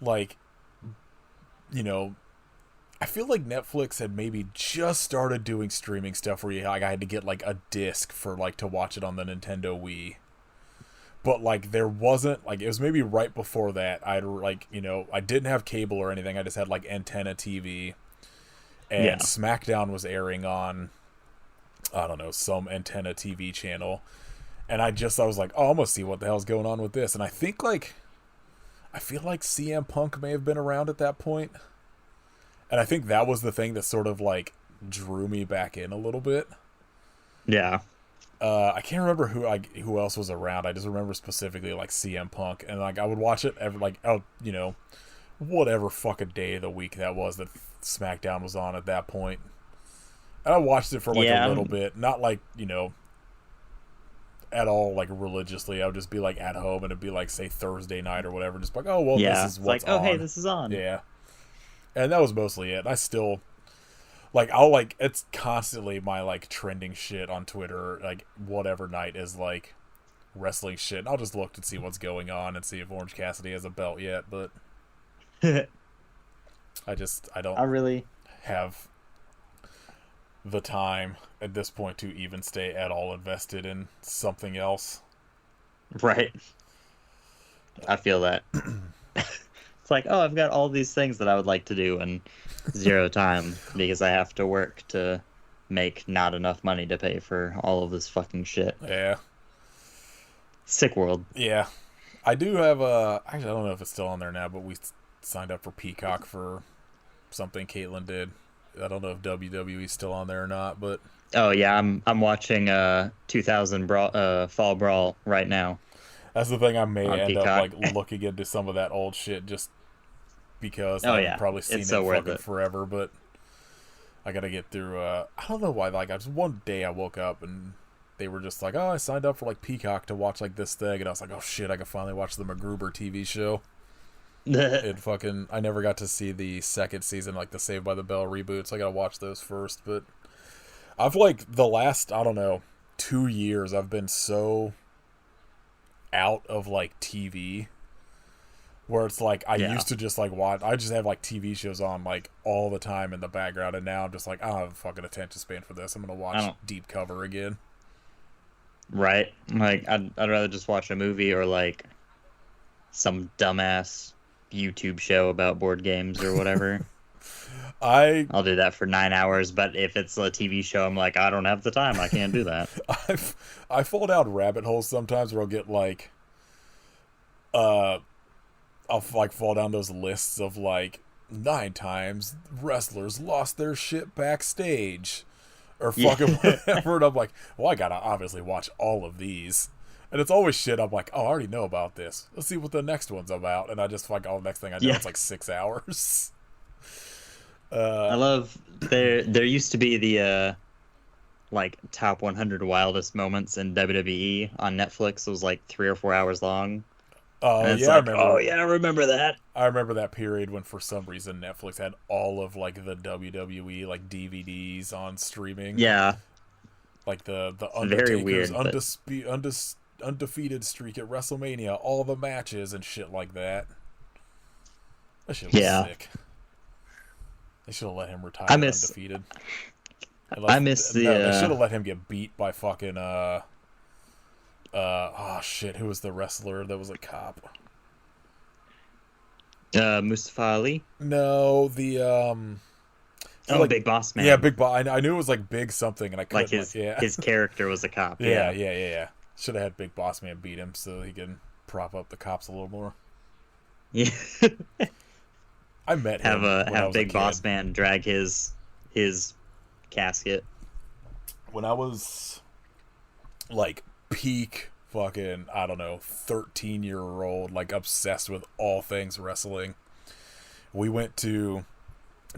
A: like, you know, I feel like Netflix had maybe just started doing streaming stuff where I had to get, like, a disc for, like, to watch it on the Nintendo Wii. But, like, there wasn't, like, it was maybe right before that. I'd, like, you know, I didn't have cable or anything. I just had, like, antenna TV. And SmackDown was airing on, I don't know, some antenna TV channel. And I was like, oh, I'm going to see what the hell's going on with this. And I think, like, I feel like CM Punk may have been around at that point. And I think that was the thing that sort of, like, drew me back in a little bit.
B: Yeah.
A: I can't remember who else was around. I just remember specifically, like, CM Punk. And, like, I would watch it every, like, you know, whatever fucking day of the week that was that SmackDown was on at that point. And I watched it for, like, a little bit. Not, like, you know, at all, like, religiously. I would just be, like, at home, and it'd be, like, say, Thursday night or whatever. Just like, oh, well, this is what's
B: on.
A: Oh,
B: hey, this is on.
A: Yeah. And that was mostly it. I still, like, I'll, like, it's constantly my, like, trending shit on Twitter, like, whatever night is, like, wrestling shit. And I'll just look to see what's going on and see if Orange Cassidy has a belt yet, but I don't
B: really
A: have the time at this point to even stay at all invested in something else.
B: Right. I feel that. It's like, oh, I've got all these things that I would like to do and zero time because I have to work to make not enough money to pay for all of this fucking shit.
A: Yeah.
B: Sick world.
A: Yeah. I do have actually, I don't know if it's still on there now, but we signed up for Peacock for something Caitlin did. I don't know if WWE's still on there or not, but
B: oh yeah, I'm watching 2000 Fall Brawl right now.
A: That's the thing. I may end
B: Peacock.
A: up like looking into some of that old shit just because I've probably seen it fucking forever, but I gotta get through. I don't know why. Like, one day I woke up and they were just like, "Oh, I signed up for like Peacock to watch like this thing," and I was like, "Oh shit, I can finally watch the MacGruber TV show." I never got to see the second season, like the Saved by the Bell reboot, so I gotta watch those first. But I've like the last, I don't know, 2 years, I've been so out of like TV, where it's like I used to just like watch. I just have like TV shows on like all the time in the background, and now I'm just like, I don't have a fucking attention span for this. I'm gonna watch Deep Cover again.
B: Right, like I'd rather just watch a movie or like some dumbass YouTube show about board games or whatever. I'll do that for 9 hours, but if it's a TV show, I'm like, I don't have the time. I can't do that.
A: I fall down rabbit holes sometimes where I'll get like, I'll like fall down those lists of like 9 times wrestlers lost their shit backstage, or fucking whatever. And I'm like, well, I gotta obviously watch all of these. And it's always shit I'm like, oh, I already know about this. Let's see what the next one's about. And I just like, oh, the next thing I know, it's like 6 hours.
B: I love there used to be the like top 100 wildest moments in WWE on Netflix. It was like 3 or 4 hours long.
A: Oh yeah,
B: like, I remember. Oh yeah, I remember that.
A: I remember that period when for some reason Netflix had all of like the WWE like DVDs on streaming.
B: Yeah,
A: like the Undertaker's
B: weird,
A: undefeated streak at WrestleMania, all the matches and shit like that. That shit was sick. They should have let him retire undefeated.
B: I miss the.
A: No, they should have let him get beat by fucking oh shit, who was the wrestler that was a cop?
B: Mustafa Ali.
A: No, the
B: Big Boss Man.
A: Yeah, Big Boss. I knew it was like Big something, and I couldn't.
B: His character was a cop.
A: Yeah. Should have had Big Boss Man beat him so he can prop up the cops a little more.
B: Yeah.
A: I met him.
B: Have Big Boss Man drag his casket.
A: When I was like peak fucking, I don't know, 13-year-old, like obsessed with all things wrestling, we went to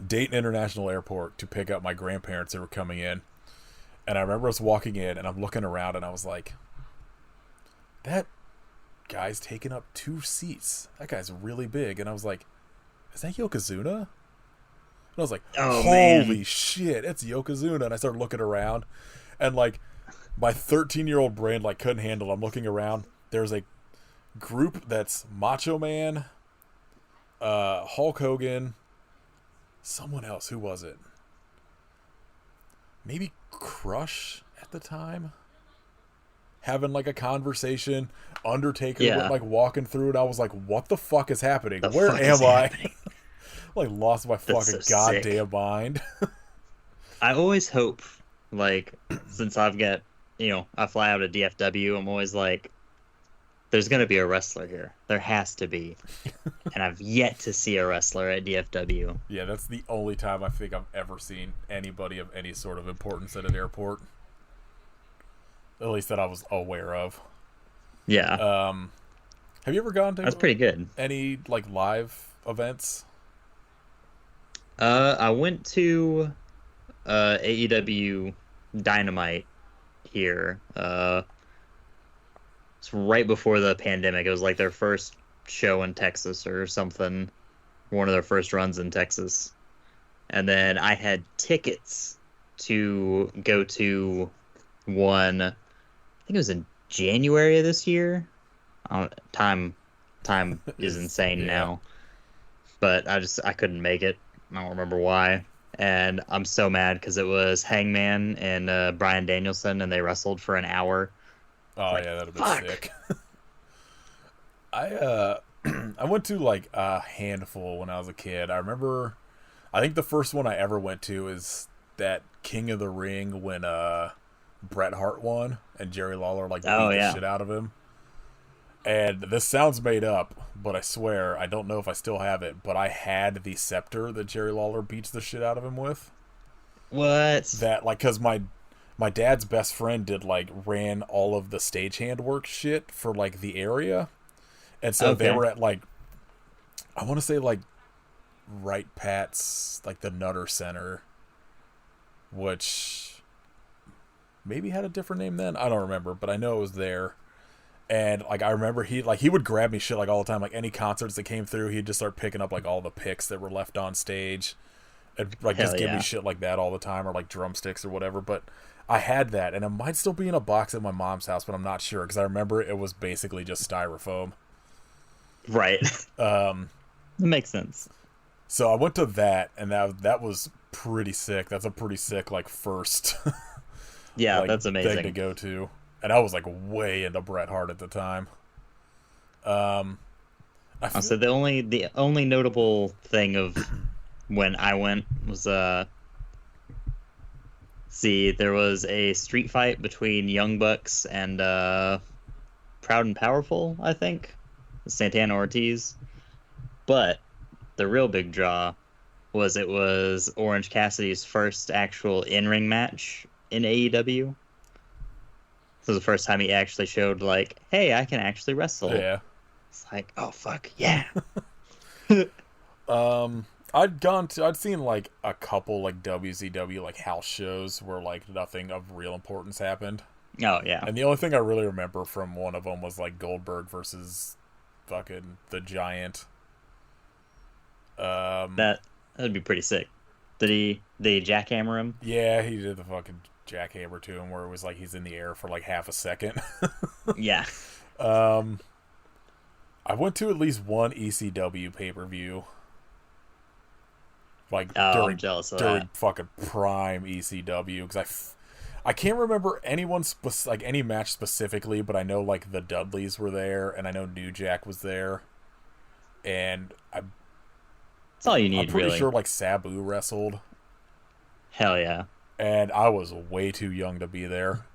A: Dayton International Airport to pick up my grandparents that were coming in. And I remember us walking in and I'm looking around and I was like, that guy's taking up 2 seats. That guy's really big. And I was like, is that Yokozuna? And I was like, holy shit, it's Yokozuna. And I started looking around and like my 13-year-old brain like couldn't handle it. I'm looking around. There's a group that's Macho Man, Hulk Hogan, someone else. Who was it? Maybe Crush at the time? Having like a conversation. Undertaker went like walking through it. I was like, what the fuck is happening? Where am I? Like lost my fucking goddamn mind.
B: I always hope, like, since I've got, I fly out of DFW, I'm always like, there's going to be a wrestler here. There has to be. And I've yet to see a wrestler at DFW.
A: Yeah, that's the only time I think I've ever seen anybody of any sort of importance at an airport. At least that I was aware of.
B: Yeah.
A: Have you ever gone to
B: That's pretty good.
A: Any like live events?
B: I went to AEW Dynamite here. It's right before the pandemic. It was like their first show in Texas or something. One of their first runs in Texas. And then I had tickets to go to one, I think it was in January of this year. Time is insane now. But I couldn't make it. I don't remember why. And I'm so mad because it was Hangman and Bryan Danielson, and they wrestled for an hour.
A: Oh, yeah, that'd have been sick. I went to like a handful when I was a kid. I think the first one I ever went to is that King of the Ring when Bret Hart won and Jerry Lawler like beat the shit out of him. And this sounds made up, but I swear, I don't know if I still have it, but I had the scepter that Jerry Lawler beats the shit out of him with.
B: What?
A: That, like, because my dad's best friend ran all of the stagehand work shit for, like, the area. And so they were at, like, I want to say, like, Wright Pat's, like, the Nutter Center, which maybe had a different name then. I don't remember, but I know it was there. And, like, I remember he would grab me shit, like, all the time. Like, any concerts that came through, he'd just start picking up, like, all the picks that were left on stage. And, like, just give me shit like that all the time, or, like, drumsticks or whatever. But I had that, and it might still be in a box at my mom's house, but I'm not sure. Because I remember it was basically just styrofoam.
B: Right. That makes sense.
A: So I went to that, and that was pretty sick. That's a pretty sick, like, first
B: like, that's amazing
A: thing to go to. And I was like way into Bret Hart at the time.
B: So the only notable thing of when I went was there was a street fight between Young Bucks and Proud and Powerful, I think, Santana Ortiz. But the real big draw was it was Orange Cassidy's first actual in-ring match in AEW. This was the first time he actually showed, like, hey, I can actually wrestle.
A: Yeah.
B: It's like, oh, fuck, yeah.
A: I'd seen, like, a couple, like, WCW, like, house shows where, like, nothing of real importance happened.
B: Oh, yeah.
A: And the only thing I really remember from one of them was, like, Goldberg versus fucking the Giant.
B: That'd be pretty sick. Did he jackhammer him?
A: Yeah, he did the fucking jackhammer to him where it was like he's in the air for like half a second.
B: Yeah.
A: I went to at least one ECW pay-per-view like
B: I'm jealous of
A: during
B: that.
A: fucking prime ECW, because I can't remember like any match specifically, but I know like the Dudleys were there, and I know New Jack was there, and
B: That's all you need,
A: I'm pretty
B: really.
A: sure like Sabu wrestled.
B: Hell yeah.
A: And I was way too young to be there.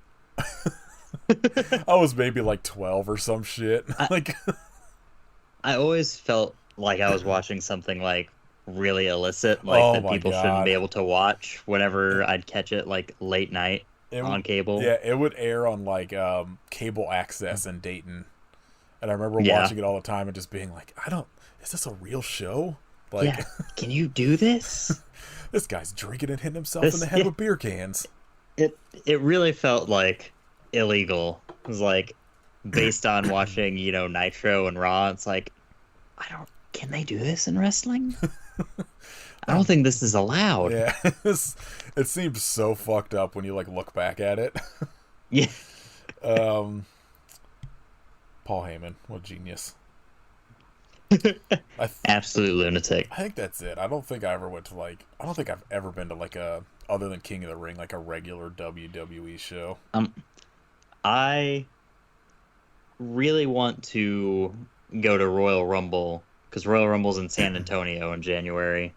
A: I was maybe like 12 or some shit.
B: I always felt like I was watching something like really illicit, like
A: Oh
B: that
A: my
B: people
A: God.
B: shouldn't be able to watch whenever I'd catch it like late night on cable.
A: Yeah, it would air on like cable access in Dayton. And I remember watching it all the time and just being like, is this a real show? Like,
B: yeah. Can you do this?
A: This guy's drinking and hitting himself in the head with beer cans.
B: It really felt like illegal. It was like based on watching, Nitro and Raw. It's like, can they do this in wrestling? I don't think this is allowed.
A: Yeah, it seems so fucked up when you like look back at it.
B: Yeah.
A: Paul Heyman, what a genius.
B: Absolute lunatic.
A: I think that's it. I don't think I've ever been to like other than King of the Ring, like a regular WWE show.
B: I really want to go to Royal Rumble because Royal Rumble's in San Antonio in January.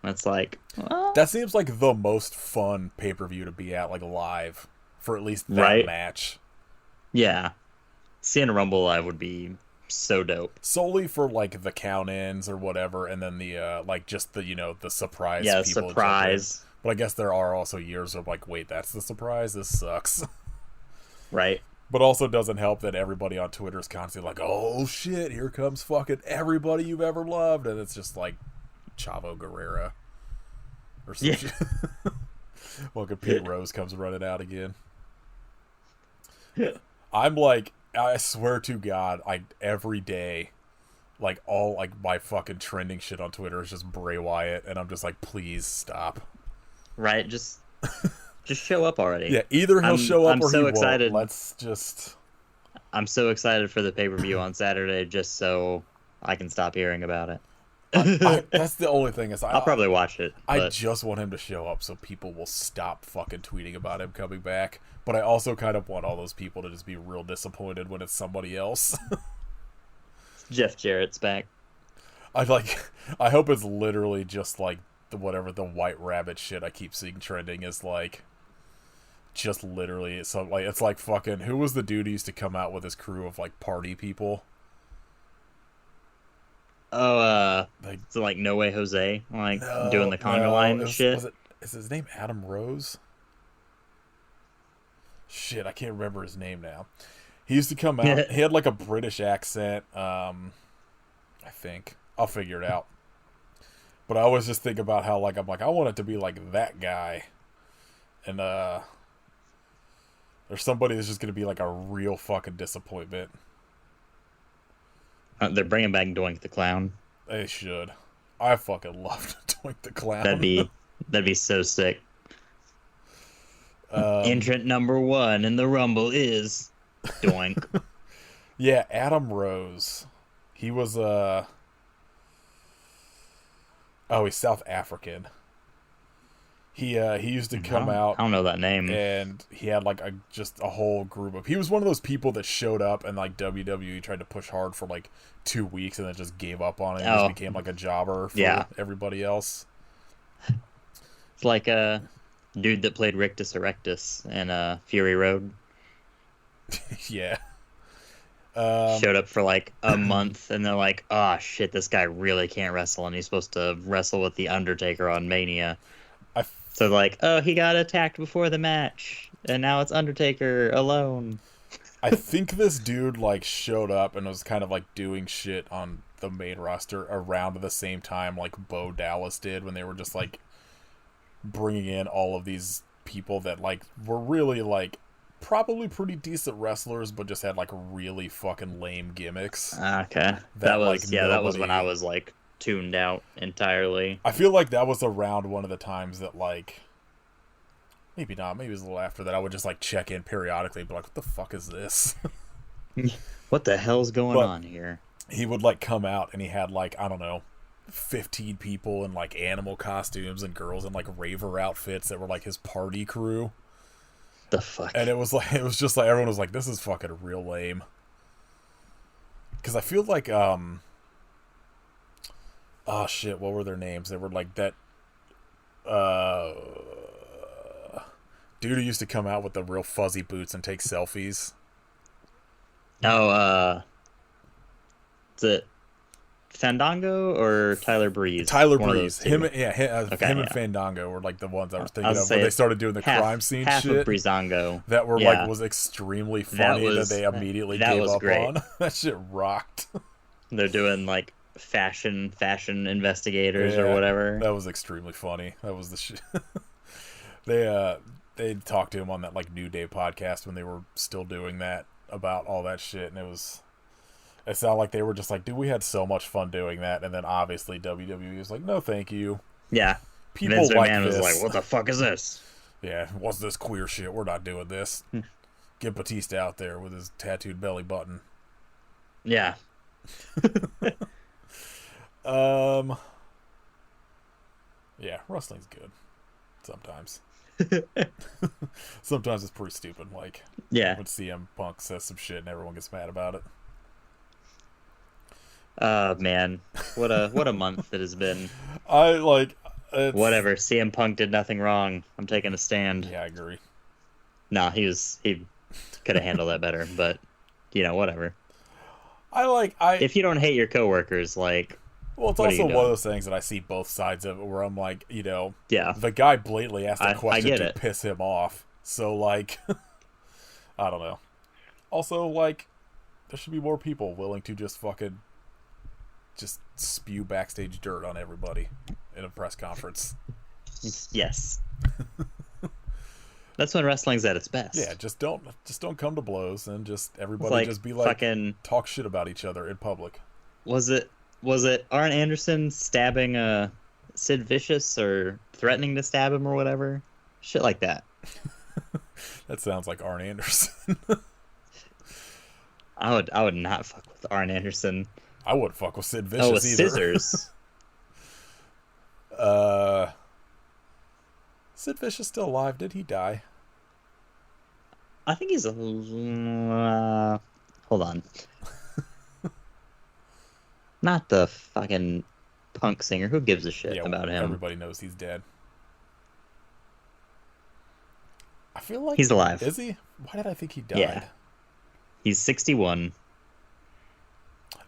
B: That's like, well,
A: that seems like the most fun pay-per-view to be at, like live, for at least that match.
B: Yeah, seeing a Rumble live would be so dope.
A: Solely for like the count-ins or whatever, and then the like just the the surprise.
B: Yeah,
A: people
B: surprise.
A: But I guess there are also years of like, wait, that's the surprise. This sucks.
B: Right.
A: But also doesn't help that everybody on Twitter is constantly like, oh shit, here comes fucking everybody you've ever loved, and it's just like Chavo Guerrera or some shit. Fucking Pete Rose comes running out again. I'm like, I swear to God, every day, like all like my fucking trending shit on Twitter is just Bray Wyatt, and I'm just like, please stop.
B: Right, just show up already.
A: Yeah, either he'll show up or he
B: excited.
A: won't. Let's just.
B: I'm so excited for the pay-per-view on Saturday, just so I can stop hearing about it.
A: That's the only thing is
B: I'll probably watch it.
A: I just want him to show up so people will stop fucking tweeting about him coming back. But I also kind of want all those people to just be real disappointed when it's somebody else.
B: Jeff Jarrett's back.
A: I hope it's literally just like the White Rabbit shit I keep seeing trending is like just literally it's like fucking who was the dude who used to come out with his crew of like party people?
B: Oh, so like No Way Jose, doing the conga line and shit.
A: Is his name Adam Rose? Shit, I can't remember his name now. He used to come out. He had like a British accent. I think I'll figure it out. But I always just think about how I want it to be like that guy, and there's somebody that's just gonna be like a real fucking disappointment.
B: They're bringing back Doink the Clown.
A: They should. I fucking loved Doink the Clown.
B: That'd be so sick. Entrant number 1 in the Rumble is Doink.
A: Yeah, Adam Rose. He was he's South African. He used to come out.
B: I don't know that name.
A: And he had like just a whole group of. He was one of those people that showed up and like WWE tried to push hard for like 2 weeks and then just gave up on it and just became like a jobber for everybody else.
B: It's like a dude that played Rictus Erectus in Fury Road.
A: Yeah.
B: Showed up for like a month and they're like, oh shit, this guy really can't wrestle and he's supposed to wrestle with The Undertaker on Mania. So like, oh, he got attacked before the match, and now it's Undertaker alone.
A: I think this dude like showed up and was kind of like doing shit on the main roster around the same time like Bo Dallas did when they were just like bringing in all of these people that like were really like probably pretty decent wrestlers, but just had like really fucking lame gimmicks.
B: Okay, that was when I was like tuned out entirely.
A: I feel like that was around one of the times that like maybe not, maybe it was a little after that I would just like check in periodically and be like, what the fuck is this?
B: What the hell's going on here?
A: He would like come out and he had like, I don't know, 15 people in like animal costumes and girls in like raver outfits that were like his party crew.
B: The fuck?
A: And it was just like everyone was like, this is fucking real lame. Because I feel like oh shit, what were their names? They were like that dude who used to come out with the real fuzzy boots and take selfies.
B: Oh, is it Fandango or Tyler Breeze?
A: Tyler
B: One
A: Breeze. Him and
B: yeah.
A: Fandango were like the ones I was thinking
B: I was
A: of when they started doing the crime scene
B: half
A: shit.
B: Of Breezango.
A: That were
B: Yeah.
A: like was extremely funny that they immediately gave up
B: great.
A: on. That shit rocked.
B: They're doing like fashion investigators or whatever.
A: That was extremely funny. That was the shit. They talked to him on that like New Day podcast when they were still doing that about all that shit, and it sounded like they were just like, dude, we had so much fun doing that, and then obviously WWE was like, no thank you.
B: Yeah.
A: People
B: Vince
A: like
B: McMahon
A: this.
B: was like, what the fuck is this?
A: Yeah, what's this queer shit? We're not doing this. Get Batista out there with his tattooed belly button.
B: Yeah.
A: Yeah, wrestling's good. Sometimes. Sometimes it's pretty stupid. Like,
B: yeah,
A: when CM Punk says some shit and everyone gets mad about it.
B: Man, what a month it has been.
A: Whatever.
B: CM Punk did nothing wrong. I'm taking a stand.
A: Yeah, I agree.
B: Nah, he could have handled that better, but whatever.
A: If
B: you don't hate your coworkers, like,
A: well, it's also one of those things that I see both sides of it, where I'm like,
B: yeah,
A: the guy blatantly asked a question to
B: it.
A: piss him off. So, like, I don't know. Also, like, there should be more people willing to just fucking just spew backstage dirt on everybody in a press conference.
B: Yes. That's when wrestling's at its best.
A: Yeah, just don't come to blows, and just everybody just be like,
B: fucking
A: talk shit about each other in public.
B: Was it Arn Anderson stabbing Sid Vicious or threatening to stab him or whatever? Shit like that.
A: That sounds like Arn Anderson.
B: I would not fuck with Arn Anderson.
A: I wouldn't fuck with Sid Vicious
B: with
A: either.
B: scissors.
A: Sid Vicious still alive? Did he die?
B: I think he's hold on. Not the fucking punk singer. Who gives a shit about him?
A: Everybody knows he's dead. I feel like
B: he's alive.
A: Is he? Why did I think he died?
B: Yeah. He's 61.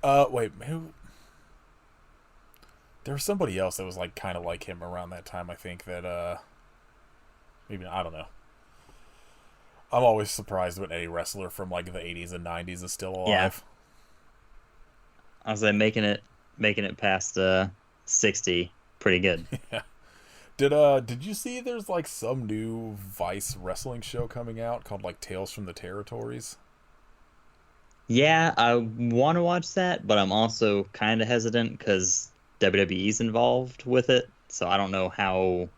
A: Wait, who? There was somebody else that was like kind of like him around that time. I think that maybe, I don't know. I'm always surprised when any wrestler from like the 80s and 90s is still alive.
B: Yeah. I was like making it past 60 pretty good.
A: Yeah. Did you see there's like some new Vice wrestling show coming out called like Tales from the Territories?
B: Yeah, I want to watch that, but I'm also kind of hesitant because WWE's involved with it, so I don't know how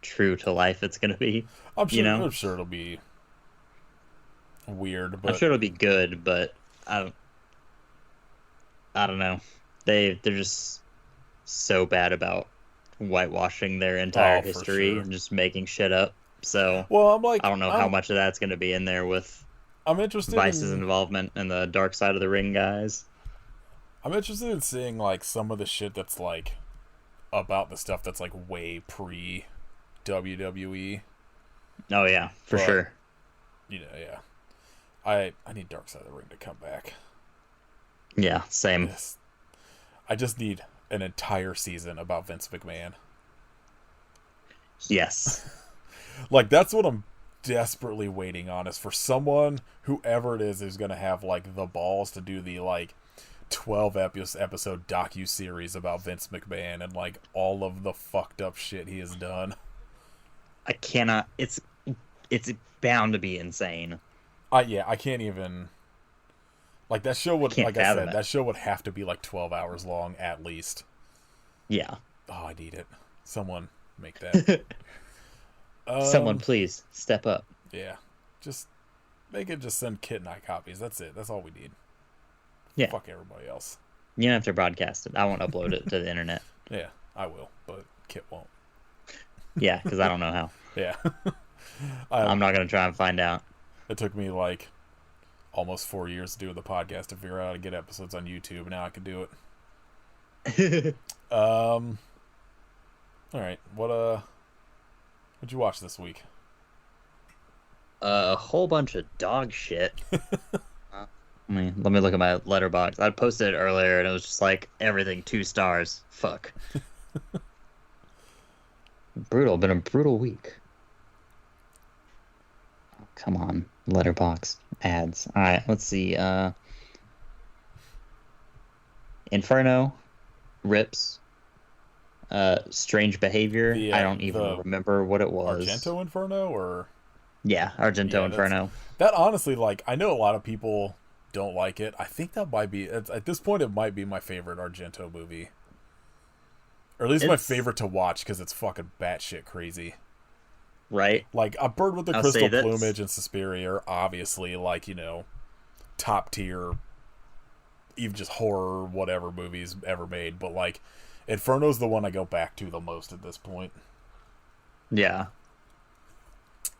B: true to life it's gonna be.
A: I'm sure it'll be weird, but
B: I'm sure it'll be good, but I don't know. They're just so bad about whitewashing their entire history and just making shit up. So
A: well, I'm like,
B: I don't know how much of that's gonna be in there with
A: I'm interested
B: Vice's involvement and the Dark Side of the Ring guys.
A: I'm interested in seeing like some of the shit that's like about the stuff that's like way pre WWE.
B: Oh yeah, for sure.
A: Yeah. I need Dark Side of the Ring to come back.
B: Yeah, same.
A: I just need an entire season about Vince McMahon.
B: Yes.
A: Like, that's what I'm desperately waiting on, is for someone, whoever it is, who's going to have, like, the balls to do the, like, 12 episode docu-series about Vince McMahon and, like, all of the fucked up shit he has done.
B: I cannot... It's bound to be insane.
A: Yeah, I can't even... Like, that show would, like I said, that show would have to be, like, 12 hours long, at least.
B: Yeah.
A: Oh, I need it. Someone make that.
B: Someone, please, step up.
A: Yeah. Just make it, just send Kit and I copies. That's it. That's all we need.
B: Yeah.
A: Fuck everybody else.
B: You don't have to broadcast it. I won't upload it to the internet.
A: Yeah, I will, but Kit won't.
B: Yeah, because I don't know how.
A: Yeah.
B: I'm not going to try and find out.
A: It took me like almost 4 years to do the podcast to figure out how to get episodes on YouTube. Now I can do it. All right. What'd you watch this week?
B: A whole bunch of dog shit. Let me look at my letterbox. I posted it earlier, and it was just like everything 2 stars. Fuck. Brutal. Been a brutal week. Oh, come on, letterbox ads. All right, let's see. Inferno, Rips, Strange Behavior. I don't even remember what it was.
A: Argento Inferno, or
B: yeah, Argento Inferno.
A: That honestly, like, I know a lot of people don't like it. I think that might be, at this point, it might be my favorite Argento movie. Or at least my favorite to watch, because it's fucking batshit crazy.
B: Right?
A: Like, A Bird with the Crystal Plumage and Suspiria are obviously, like, you know, top tier, even just horror, whatever movies ever made. But, like, Inferno's the one I go back to the most at this point.
B: Yeah.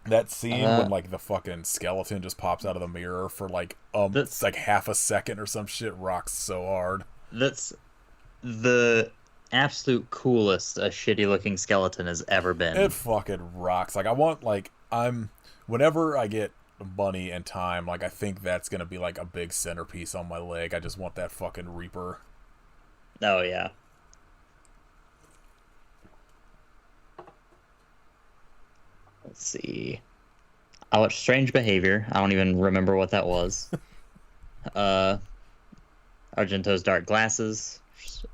A: That scene when, like, the fucking skeleton just pops out of the mirror for, like, it's like half a second or some shit rocks so hard.
B: That's the absolute coolest a shitty-looking skeleton has ever been.
A: It fucking rocks. Like, I want, like, whenever I get money and time, like, I think that's gonna be, like, a big centerpiece on my leg. I just want that fucking Reaper.
B: Oh, yeah. Let's see. I watched Strange Behavior. I don't even remember what that was. Argento's Dark Glasses.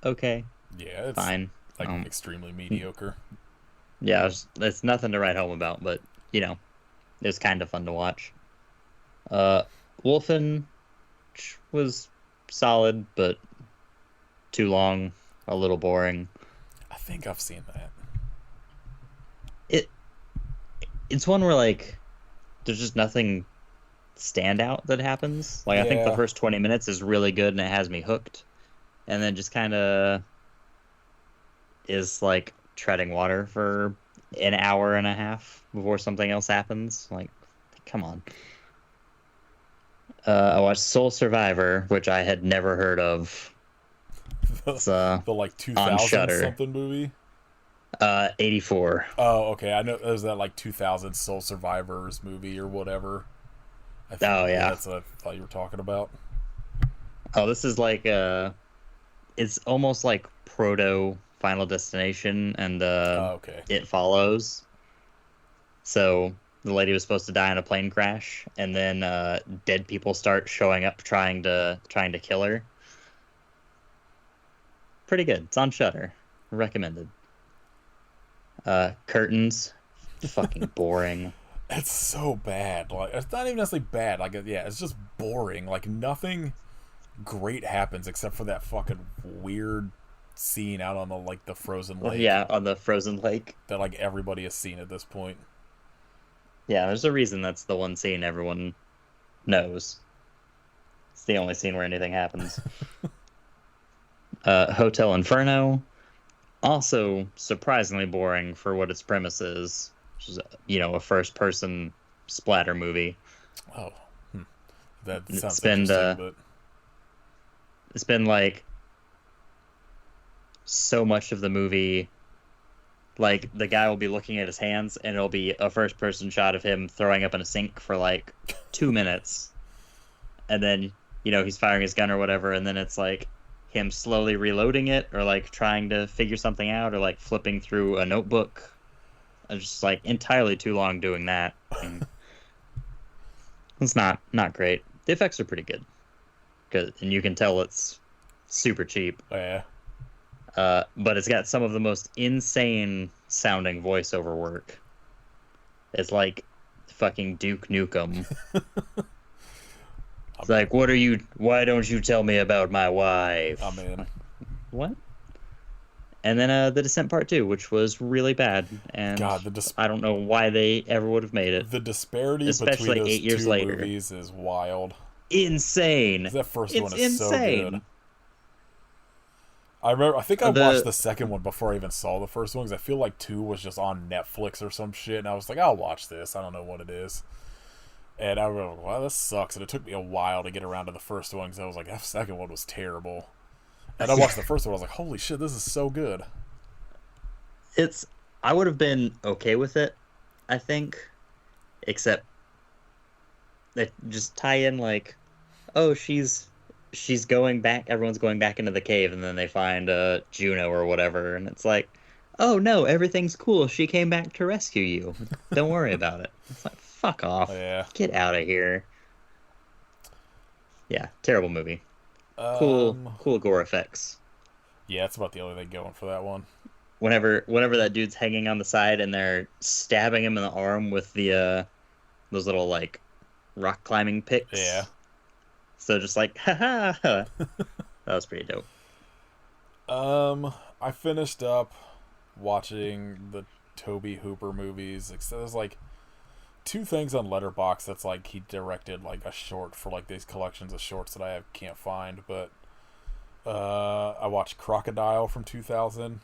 B: Okay.
A: Yeah, it's
B: fine.
A: Like extremely mediocre.
B: Yeah, it's nothing to write home about, but you know, it was kind of fun to watch. Wolfen was solid, but too long, a little boring.
A: I think I've seen that.
B: It's one where, like, there's just nothing standout that happens. Like, I think the first 20 minutes is really good and it has me hooked. And then just kind of is, like, treading water for an hour and a half before something else happens. Like, come on. I watched Soul Survivor, which I had never heard of.
A: It's, the like, 2000 something movie?
B: 84.
A: Oh, okay. I know there's that like 2000 Soul Survivors movie or whatever.
B: Oh, yeah.
A: That's what I thought you were talking about.
B: Oh, this is like it's almost like proto Final Destination, and
A: okay.
B: It Follows. So the lady was supposed to die in a plane crash, and then dead people start showing up trying to kill her. Pretty good. It's on Shudder. Recommended. Curtains, fucking boring.
A: It's so bad. Like, it's not even necessarily bad. Like, yeah, it's just boring. Like, nothing great happens except for that fucking weird scene out on the frozen lake.
B: Yeah, on the frozen lake
A: that like everybody has seen at this point.
B: Yeah, there's a reason that's the one scene everyone knows. It's the only scene where anything happens. Hotel Inferno. Also surprisingly boring for what its premise is, which is, you know, a first-person splatter movie.
A: Oh, that sounds interesting, but
B: it's been like so much of the movie, like the guy will be looking at his hands, and it'll be a first-person shot of him throwing up in a sink for like 2 minutes, and then you know he's firing his gun or whatever, and then it's like him slowly reloading it, or like trying to figure something out, or like flipping through a notebook. It's just like entirely too long doing that. It's not great. The effects are pretty good, and you can tell it's super cheap.
A: Oh, yeah.
B: But it's got some of the most insane sounding voiceover work. It's like fucking Duke Nukem. It's like, why don't you tell me about my wife?
A: I'm in.
B: What? And then The Descent Part 2, which was really bad. And God, I don't know why they ever would have made it.
A: The disparity
B: especially
A: between those
B: 8 years
A: two
B: later.
A: Movies is wild.
B: Insane.
A: That first
B: it's
A: one is
B: insane.
A: so good. I remember. I think I watched the second one before I even saw the first one, because I feel like 2 was just on Netflix or some shit, and I was like, I'll watch this. I don't know what it is. And I was like, wow, this sucks. And it took me a while to get around to the first one, because I was like, that second one was terrible. And I watched the first one, I was like, holy shit, this is so good.
B: I would have been okay with it, I think, except they just tie in like, oh, she's going back, everyone's going back into the cave, and then they find Juno or whatever, and it's like, oh no, everything's cool, she came back to rescue you, don't worry about it. It's like, fuck off.
A: Yeah.
B: Get out of here. Yeah, terrible movie. Cool gore effects.
A: Yeah, that's about the only thing going for that one.
B: Whenever that dude's hanging on the side and they're stabbing him in the arm with the those little like rock climbing picks.
A: Yeah.
B: So just like, haha. That was pretty dope.
A: I finished up watching the Toby Hooper movies. There's like 2 things on Letterboxd that's like he directed like a short for like these collections of shorts that I can't find, but I watched Crocodile from 2000,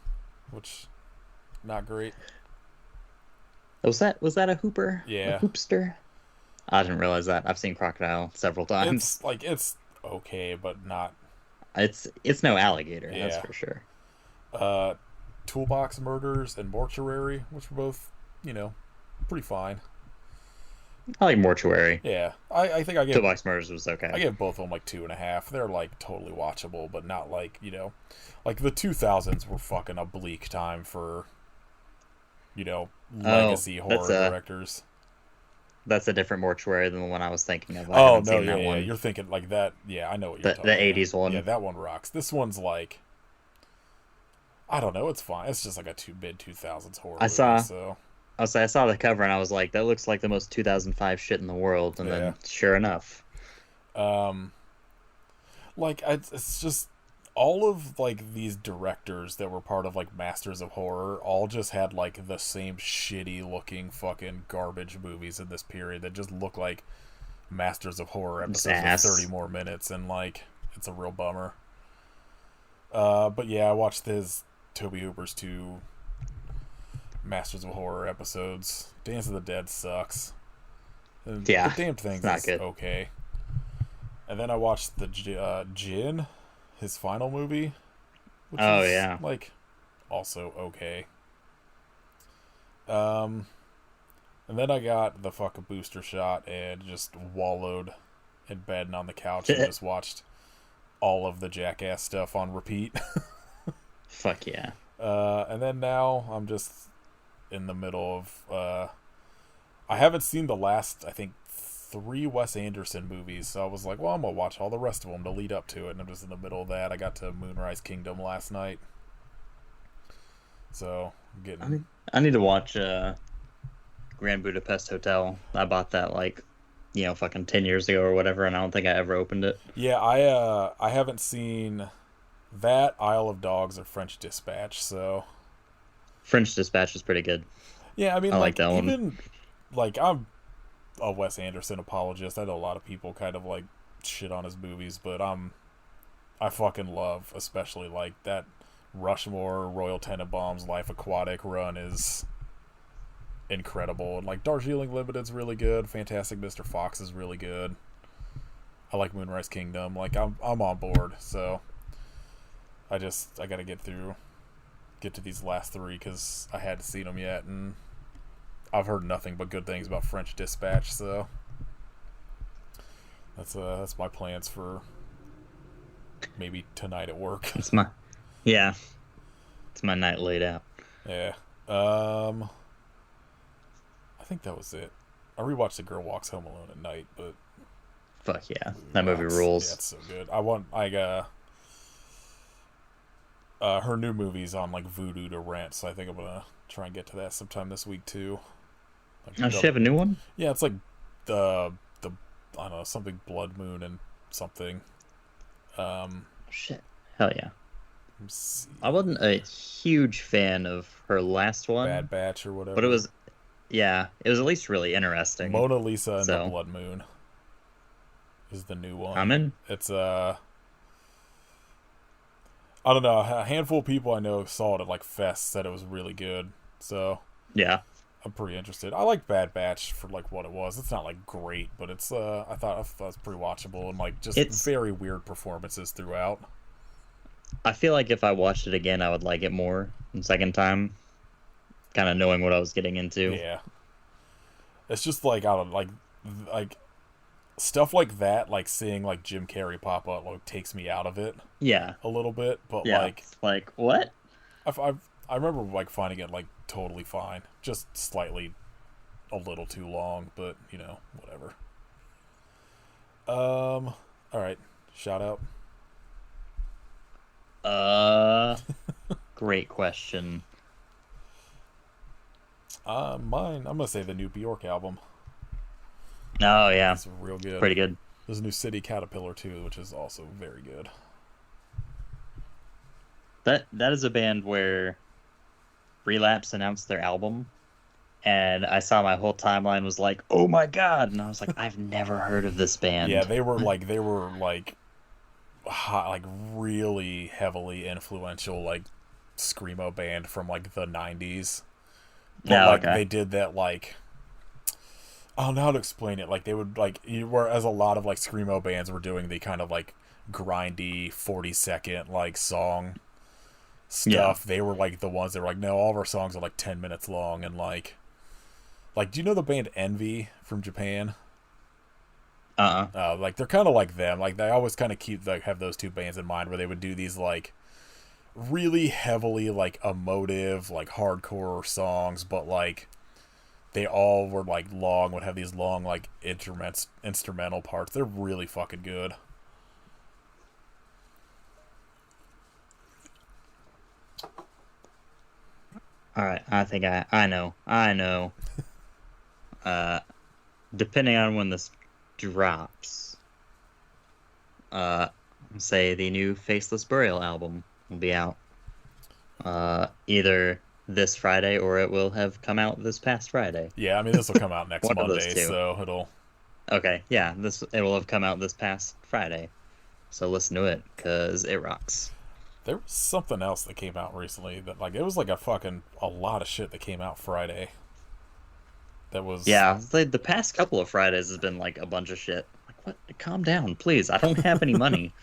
A: which not great.
B: Was that a Hooper?
A: Yeah.
B: A Hoopster? I didn't realize that. I've seen Crocodile several times.
A: It's okay, but not.
B: It's no alligator,
A: Yeah.
B: that's for sure.
A: Toolbox Murders and Mortuary, which were both, pretty fine.
B: I like Mortuary.
A: Yeah, I think I gave
B: Toolbox Murders was okay.
A: I gave both of them like 2.5. They're like totally watchable, but not like like the 2000s were fucking a bleak time for legacy horror directors.
B: That's a different Mortuary than the one I was thinking of.
A: Oh no, yeah, you're thinking like that. Yeah, I know what you're talking about.
B: The 80s one.
A: Yeah, that one rocks. This one's like, I don't know, it's fine. It's just like a mid 2000s horror. I saw
B: the cover and I was like, that looks like the most 2005 shit in the world. And then, sure enough,
A: it's just all of like these directors that were part of like Masters of Horror all just had like the same shitty looking fucking garbage movies in this period that just look like Masters of Horror episodes of 30 more minutes, and like it's a real bummer. But yeah, I watched his Toby Hooper's 2 Masters of Horror episodes. Dance of the Dead sucks. The damn thing's is okay. And then I watched the Jinn, his final movie, which is like also okay. And then I got the fucking booster shot and just wallowed in bed and on the couch and just watched all of the Jackass stuff on repeat.
B: Fuck yeah.
A: And then now I'm just in the middle of I haven't seen the last, I think, 3 Wes Anderson movies, so I was like, well, I'm gonna watch all the rest of them to lead up to it, and I'm just in the middle of that. I got to Moonrise Kingdom last night, so I'm getting...
B: I need to watch Grand Budapest Hotel. I bought that like fucking 10 years ago or whatever, and I don't think I ever opened it.
A: Yeah, I haven't seen that, Isle of Dogs, or French Dispatch, so...
B: French Dispatch is pretty good.
A: Yeah, I mean,
B: I like that one.
A: Even, like, I'm a Wes Anderson apologist. I know a lot of people kind of like shit on his movies, but I fucking love, especially like that Rushmore, Royal Tenenbaums, Life Aquatic run is incredible, and like Darjeeling Limited's really good. Fantastic Mr. Fox is really good. I like Moonrise Kingdom. Like I'm on board. So I gotta get to these last 3 because I hadn't seen them yet, and I've heard nothing but good things about French Dispatch, so that's my plans for maybe tonight at work.
B: It's my night laid out.
A: Yeah. I think that was it. I rewatched The Girl Walks Home Alone at Night, but
B: fuck yeah, that movie rules.
A: Yeah, it's so good. Her new movie's on like Vudu to rent, so I think I'm gonna try and get to that sometime this week too. Like,
B: does she have a new one?
A: Yeah, it's like the I don't know, something Blood Moon and something.
B: Shit, hell yeah. I wasn't a huge fan of her last one,
A: Bad Batch or whatever,
B: but it was at least really interesting.
A: Mona Lisa and the Blood Moon is the new one.
B: I'm in.
A: It's I don't know. A handful of people I know saw it at like Fest, said it was really good. So
B: Yeah.
A: I'm pretty interested. I like Bad Batch for like what it was. It's not like great, but it's I thought it was pretty watchable and like just
B: It's
A: very weird performances throughout.
B: I feel like if I watched it again, I would like it more the second time, kind of knowing what I was getting into.
A: Yeah, it's just like I don't like stuff like that. Like seeing like Jim Carrey pop up like takes me out of it
B: Yeah.
A: a little bit. But
B: Yeah.
A: like
B: Like what?
A: I remember like finding it like totally fine, just slightly a little too long, but you know whatever. All right, shout out.
B: Great question.
A: Mine. I'm gonna say the new Bjork album.
B: Oh yeah,
A: It's real good.
B: pretty good.
A: There's a new City Caterpillar too, which is also very good.
B: That is a band where Relapse announced their album, and I saw my whole timeline was like, "Oh my god!" And I was like, "I've never heard of this band."
A: Yeah, they were like hot, like really heavily influential like screamo band from like the 90s. But
B: Yeah,
A: like
B: okay.
A: they did that like I don't know how to explain it. Like they would like whereas a lot of like screamo bands were doing the kind of like grindy 40-second like song stuff. They were like the ones that were like, no, all of our songs are like 10 minutes long and like do you know the band Envy from Japan? Like they're kind of like them. Like they always kind of keep like have those two bands in mind where they would do these like really heavily like emotive like hardcore songs, but like they all were like long, would have these long like instrumental parts. They're really fucking good.
B: All right, I think I know. Uh, Depending on when this drops, say the new Faceless Burial album will be out. Either this Friday or it will have come out this past Friday.
A: Yeah, I mean this will come out next
B: One of those
A: Monday,
B: two.
A: so it'll.
B: Okay, yeah, it will have come out this past Friday. So listen to it because it rocks.
A: There was something else that came out recently that like it was like a lot of shit that came out Friday. That was
B: Yeah, the past couple of Fridays has been like a bunch of shit. Like, what? Calm down, please. I don't have any money.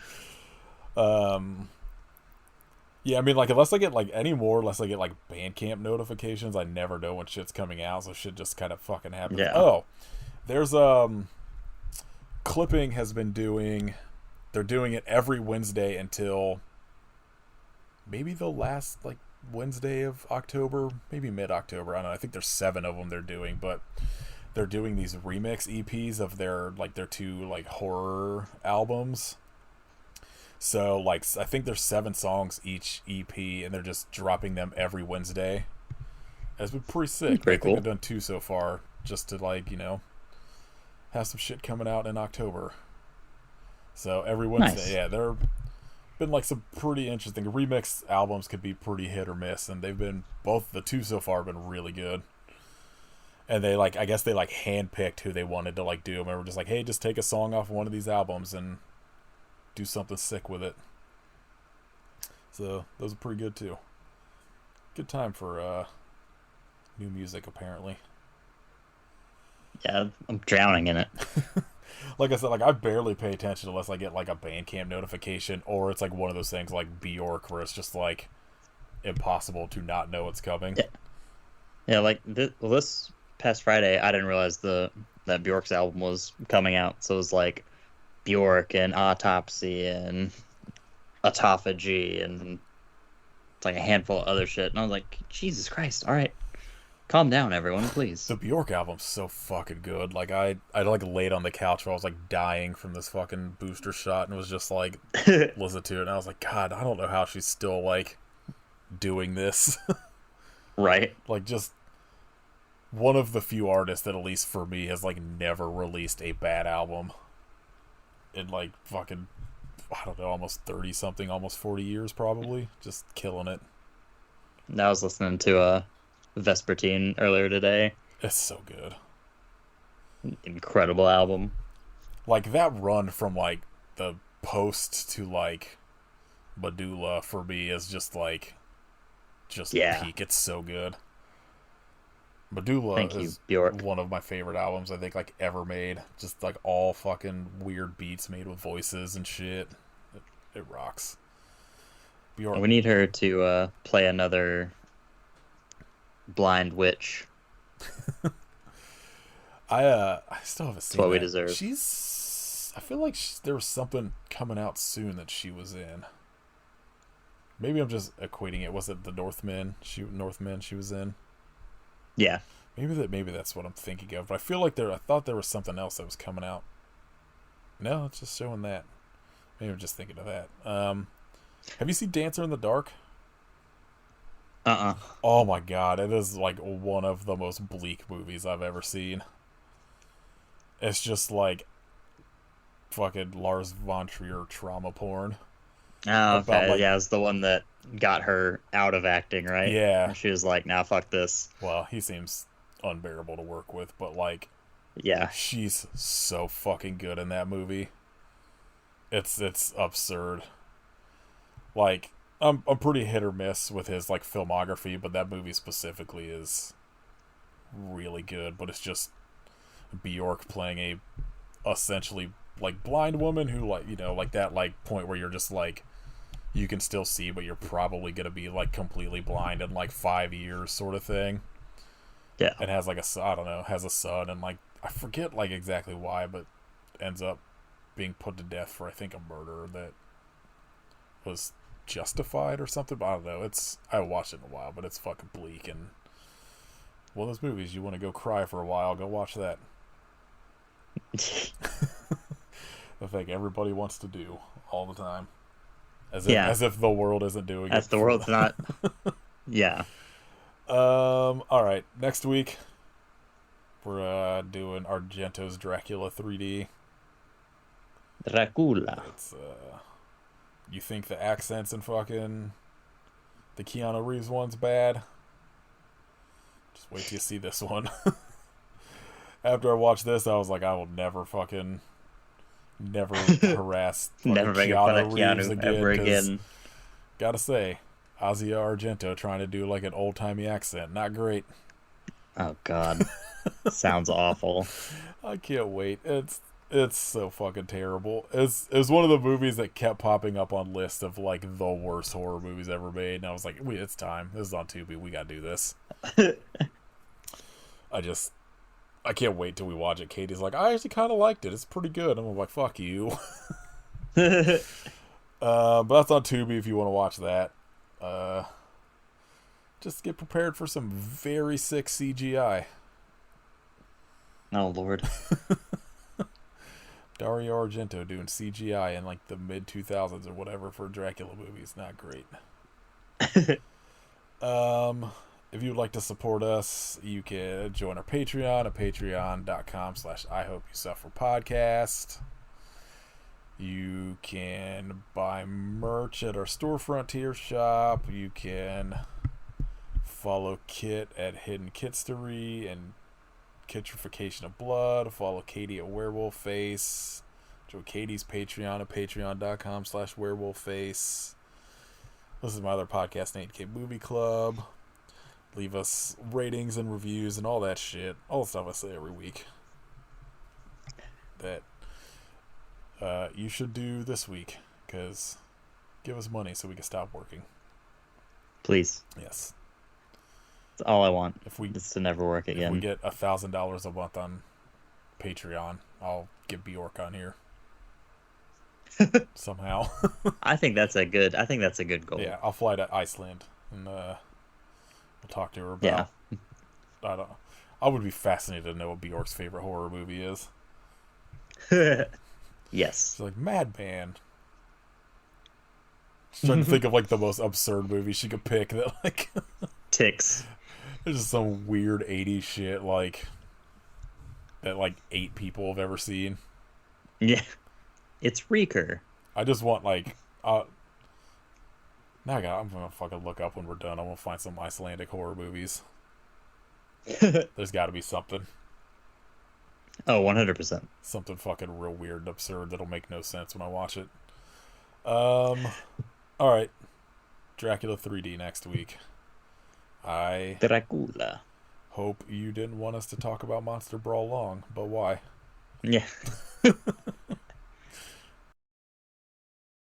A: Yeah, I mean, like, unless I get, like, unless I get, like, Bandcamp notifications, I never know when shit's coming out, so shit just kind of fucking happens.
B: Yeah.
A: Oh, there's, Clipping has been they're doing it every Wednesday until maybe the last, like, Wednesday of October, maybe mid-October, I don't know, I think there's 7 of them they're doing, but they're doing these remix EPs of their two, like, horror albums. So, like, I think there's 7 songs each EP, and they're just dropping them every Wednesday. It's been pretty sick.
B: Pretty
A: I think
B: cool.
A: I've done 2 so far, just to, like, you know, have some shit coming out in October. So, every Wednesday,
B: Nice.
A: yeah, there been, like, some pretty interesting remix albums could be pretty hit or miss, and they've been, both the 2 so far have been really good. And they, like, I guess they, like, handpicked who they wanted to, like, do, and we were just like, hey, just take a song off one of these albums, and do something sick with it. So those are pretty good too. Good time for new music apparently.
B: Yeah, I'm drowning in it.
A: Like I said, like I barely pay attention unless I get like a Bandcamp notification or it's like one of those things like Bjork where it's just like impossible to not know what's coming.
B: Yeah, yeah. Like this past Friday, I didn't realize that Bjork's album was coming out. So it was like Bjork and Autopsy and Autophagy and like a handful of other shit. And I was like, Jesus Christ! All right, calm down, everyone, please.
A: The Bjork album's so fucking good. Like I like laid on the couch where I was like dying from this fucking booster shot and was just like listen to it and I was like, God, I don't know how she's still like doing this.
B: Right.
A: Like just one of the few artists that at least for me has like never released a bad album in like fucking I don't know, almost 30 something, almost 40 years probably. Just killing it.
B: I was listening to Vespertine earlier today.
A: It's so good.
B: Incredible album.
A: Like that run from like the Post to like Medulla for me is just
B: Yeah.
A: peak. It's so good. Medulla
B: Thank you,
A: is
B: Bjork.
A: one of my favorite albums I think like ever made. Just like all fucking weird beats made with voices and shit. It rocks. Bjork.
B: We need her to play another blind witch.
A: I still haven't
B: That's
A: seen
B: what we
A: that.
B: deserve.
A: I feel like there was something coming out soon that she was in. Maybe I'm just equating it. Was it the Northmen? Northmen she was in.
B: Yeah.
A: Maybe that's what I'm thinking of. But I feel like I thought there was something else that was coming out. No, it's just showing that. Maybe I'm just thinking of that. Have you seen Dancer in the Dark? Oh my god, it is like one of the most bleak movies I've ever seen. It's just like fucking Lars von Trier trauma porn.
B: Oh, okay.
A: About, like,
B: Yeah, it's the one that got her out of acting, right?
A: Yeah.
B: And she was like, "Now, fuck this."
A: Well, he seems unbearable to work with, but like,
B: yeah,
A: she's so fucking good in that movie. It's absurd. Like, I'm pretty hit or miss with his like filmography, but that movie specifically is really good. But it's just Bjork playing a essentially like blind woman who like like that like point where you're just like you can still see, but you're probably gonna be like completely blind in like 5 years, sort of thing.
B: Yeah.
A: And has like has a son, and like I forget like exactly why, but ends up being put to death for I think a murder that was justified or something. But I don't know. I haven't watched it in a while, but it's fucking bleak and one of those movies you want to go cry for a while. Go watch that. I think everybody wants to do all the time, as if the world isn't doing it.
B: As the world's not. Yeah.
A: All right. Next week, we're doing Argento's Dracula 3D.
B: Dracula.
A: It's you think the accents in fucking the Keanu Reeves one's bad? Just wait till you see this one. After I watched this, I was like, I will never harass
B: Never make fun of
A: Reeves
B: Keanu ever again.
A: Gotta say, Asia Argento trying to do like an old timey accent, not great.
B: Oh god, sounds awful.
A: I can't wait. It's so fucking terrible. It's one of the movies that kept popping up on lists of like the worst horror movies ever made, and I was like, wait, it's time. This is on Tubi. We gotta do this. I can't wait till we watch it. Katie's like, I actually kind of liked it. It's pretty good. I'm like, fuck you. But that's on Tubi if you want to watch that. Just get prepared for some very sick CGI.
B: Oh lord.
A: Dario Argento doing CGI in like the mid 2000s or whatever for Dracula movies. Not great. If you'd like to support us, you can join our Patreon at patreon.com/IHopeYouSufferPodcast. You can buy merch at our storefront tier shop. You can follow Kit at Hidden Kitstery and Kitrification of Blood. Follow Katie at Werewolf Face. Join Katie's Patreon at patreon.com/werewolfface. Listen to my other podcast, 8K Movie Club. Leave us ratings and reviews and all that shit. All the stuff I say every week. That you should do this week. Because give us money so we can stop working.
B: Please.
A: Yes.
B: That's all I want.
A: It's
B: to never work again.
A: If we get $1,000 a month on Patreon, I'll get Bjork on here. Somehow.
B: I think that's a good goal.
A: Yeah, I'll fly to Iceland and we'll talk to her about.
B: Yeah.
A: I would be fascinated to know what Bjork's favorite horror movie is.
B: Yes.
A: She's like, Madman. She's trying to think of like the most absurd movie she could pick that like
B: Ticks.
A: There's just some weird 80s shit like that like 8 people have ever seen.
B: Yeah. It's Reeker.
A: I just want like I'm gonna fucking look up when we're done. I'm gonna find some Icelandic horror movies. There's gotta be something.
B: Oh, 100%.
A: Something fucking real weird and absurd that'll make no sense when I watch it. Alright, All right, Dracula 3D next week. I
B: Dracula.
A: hope you didn't want us to talk about Monster Brawl long, but why?
B: Yeah.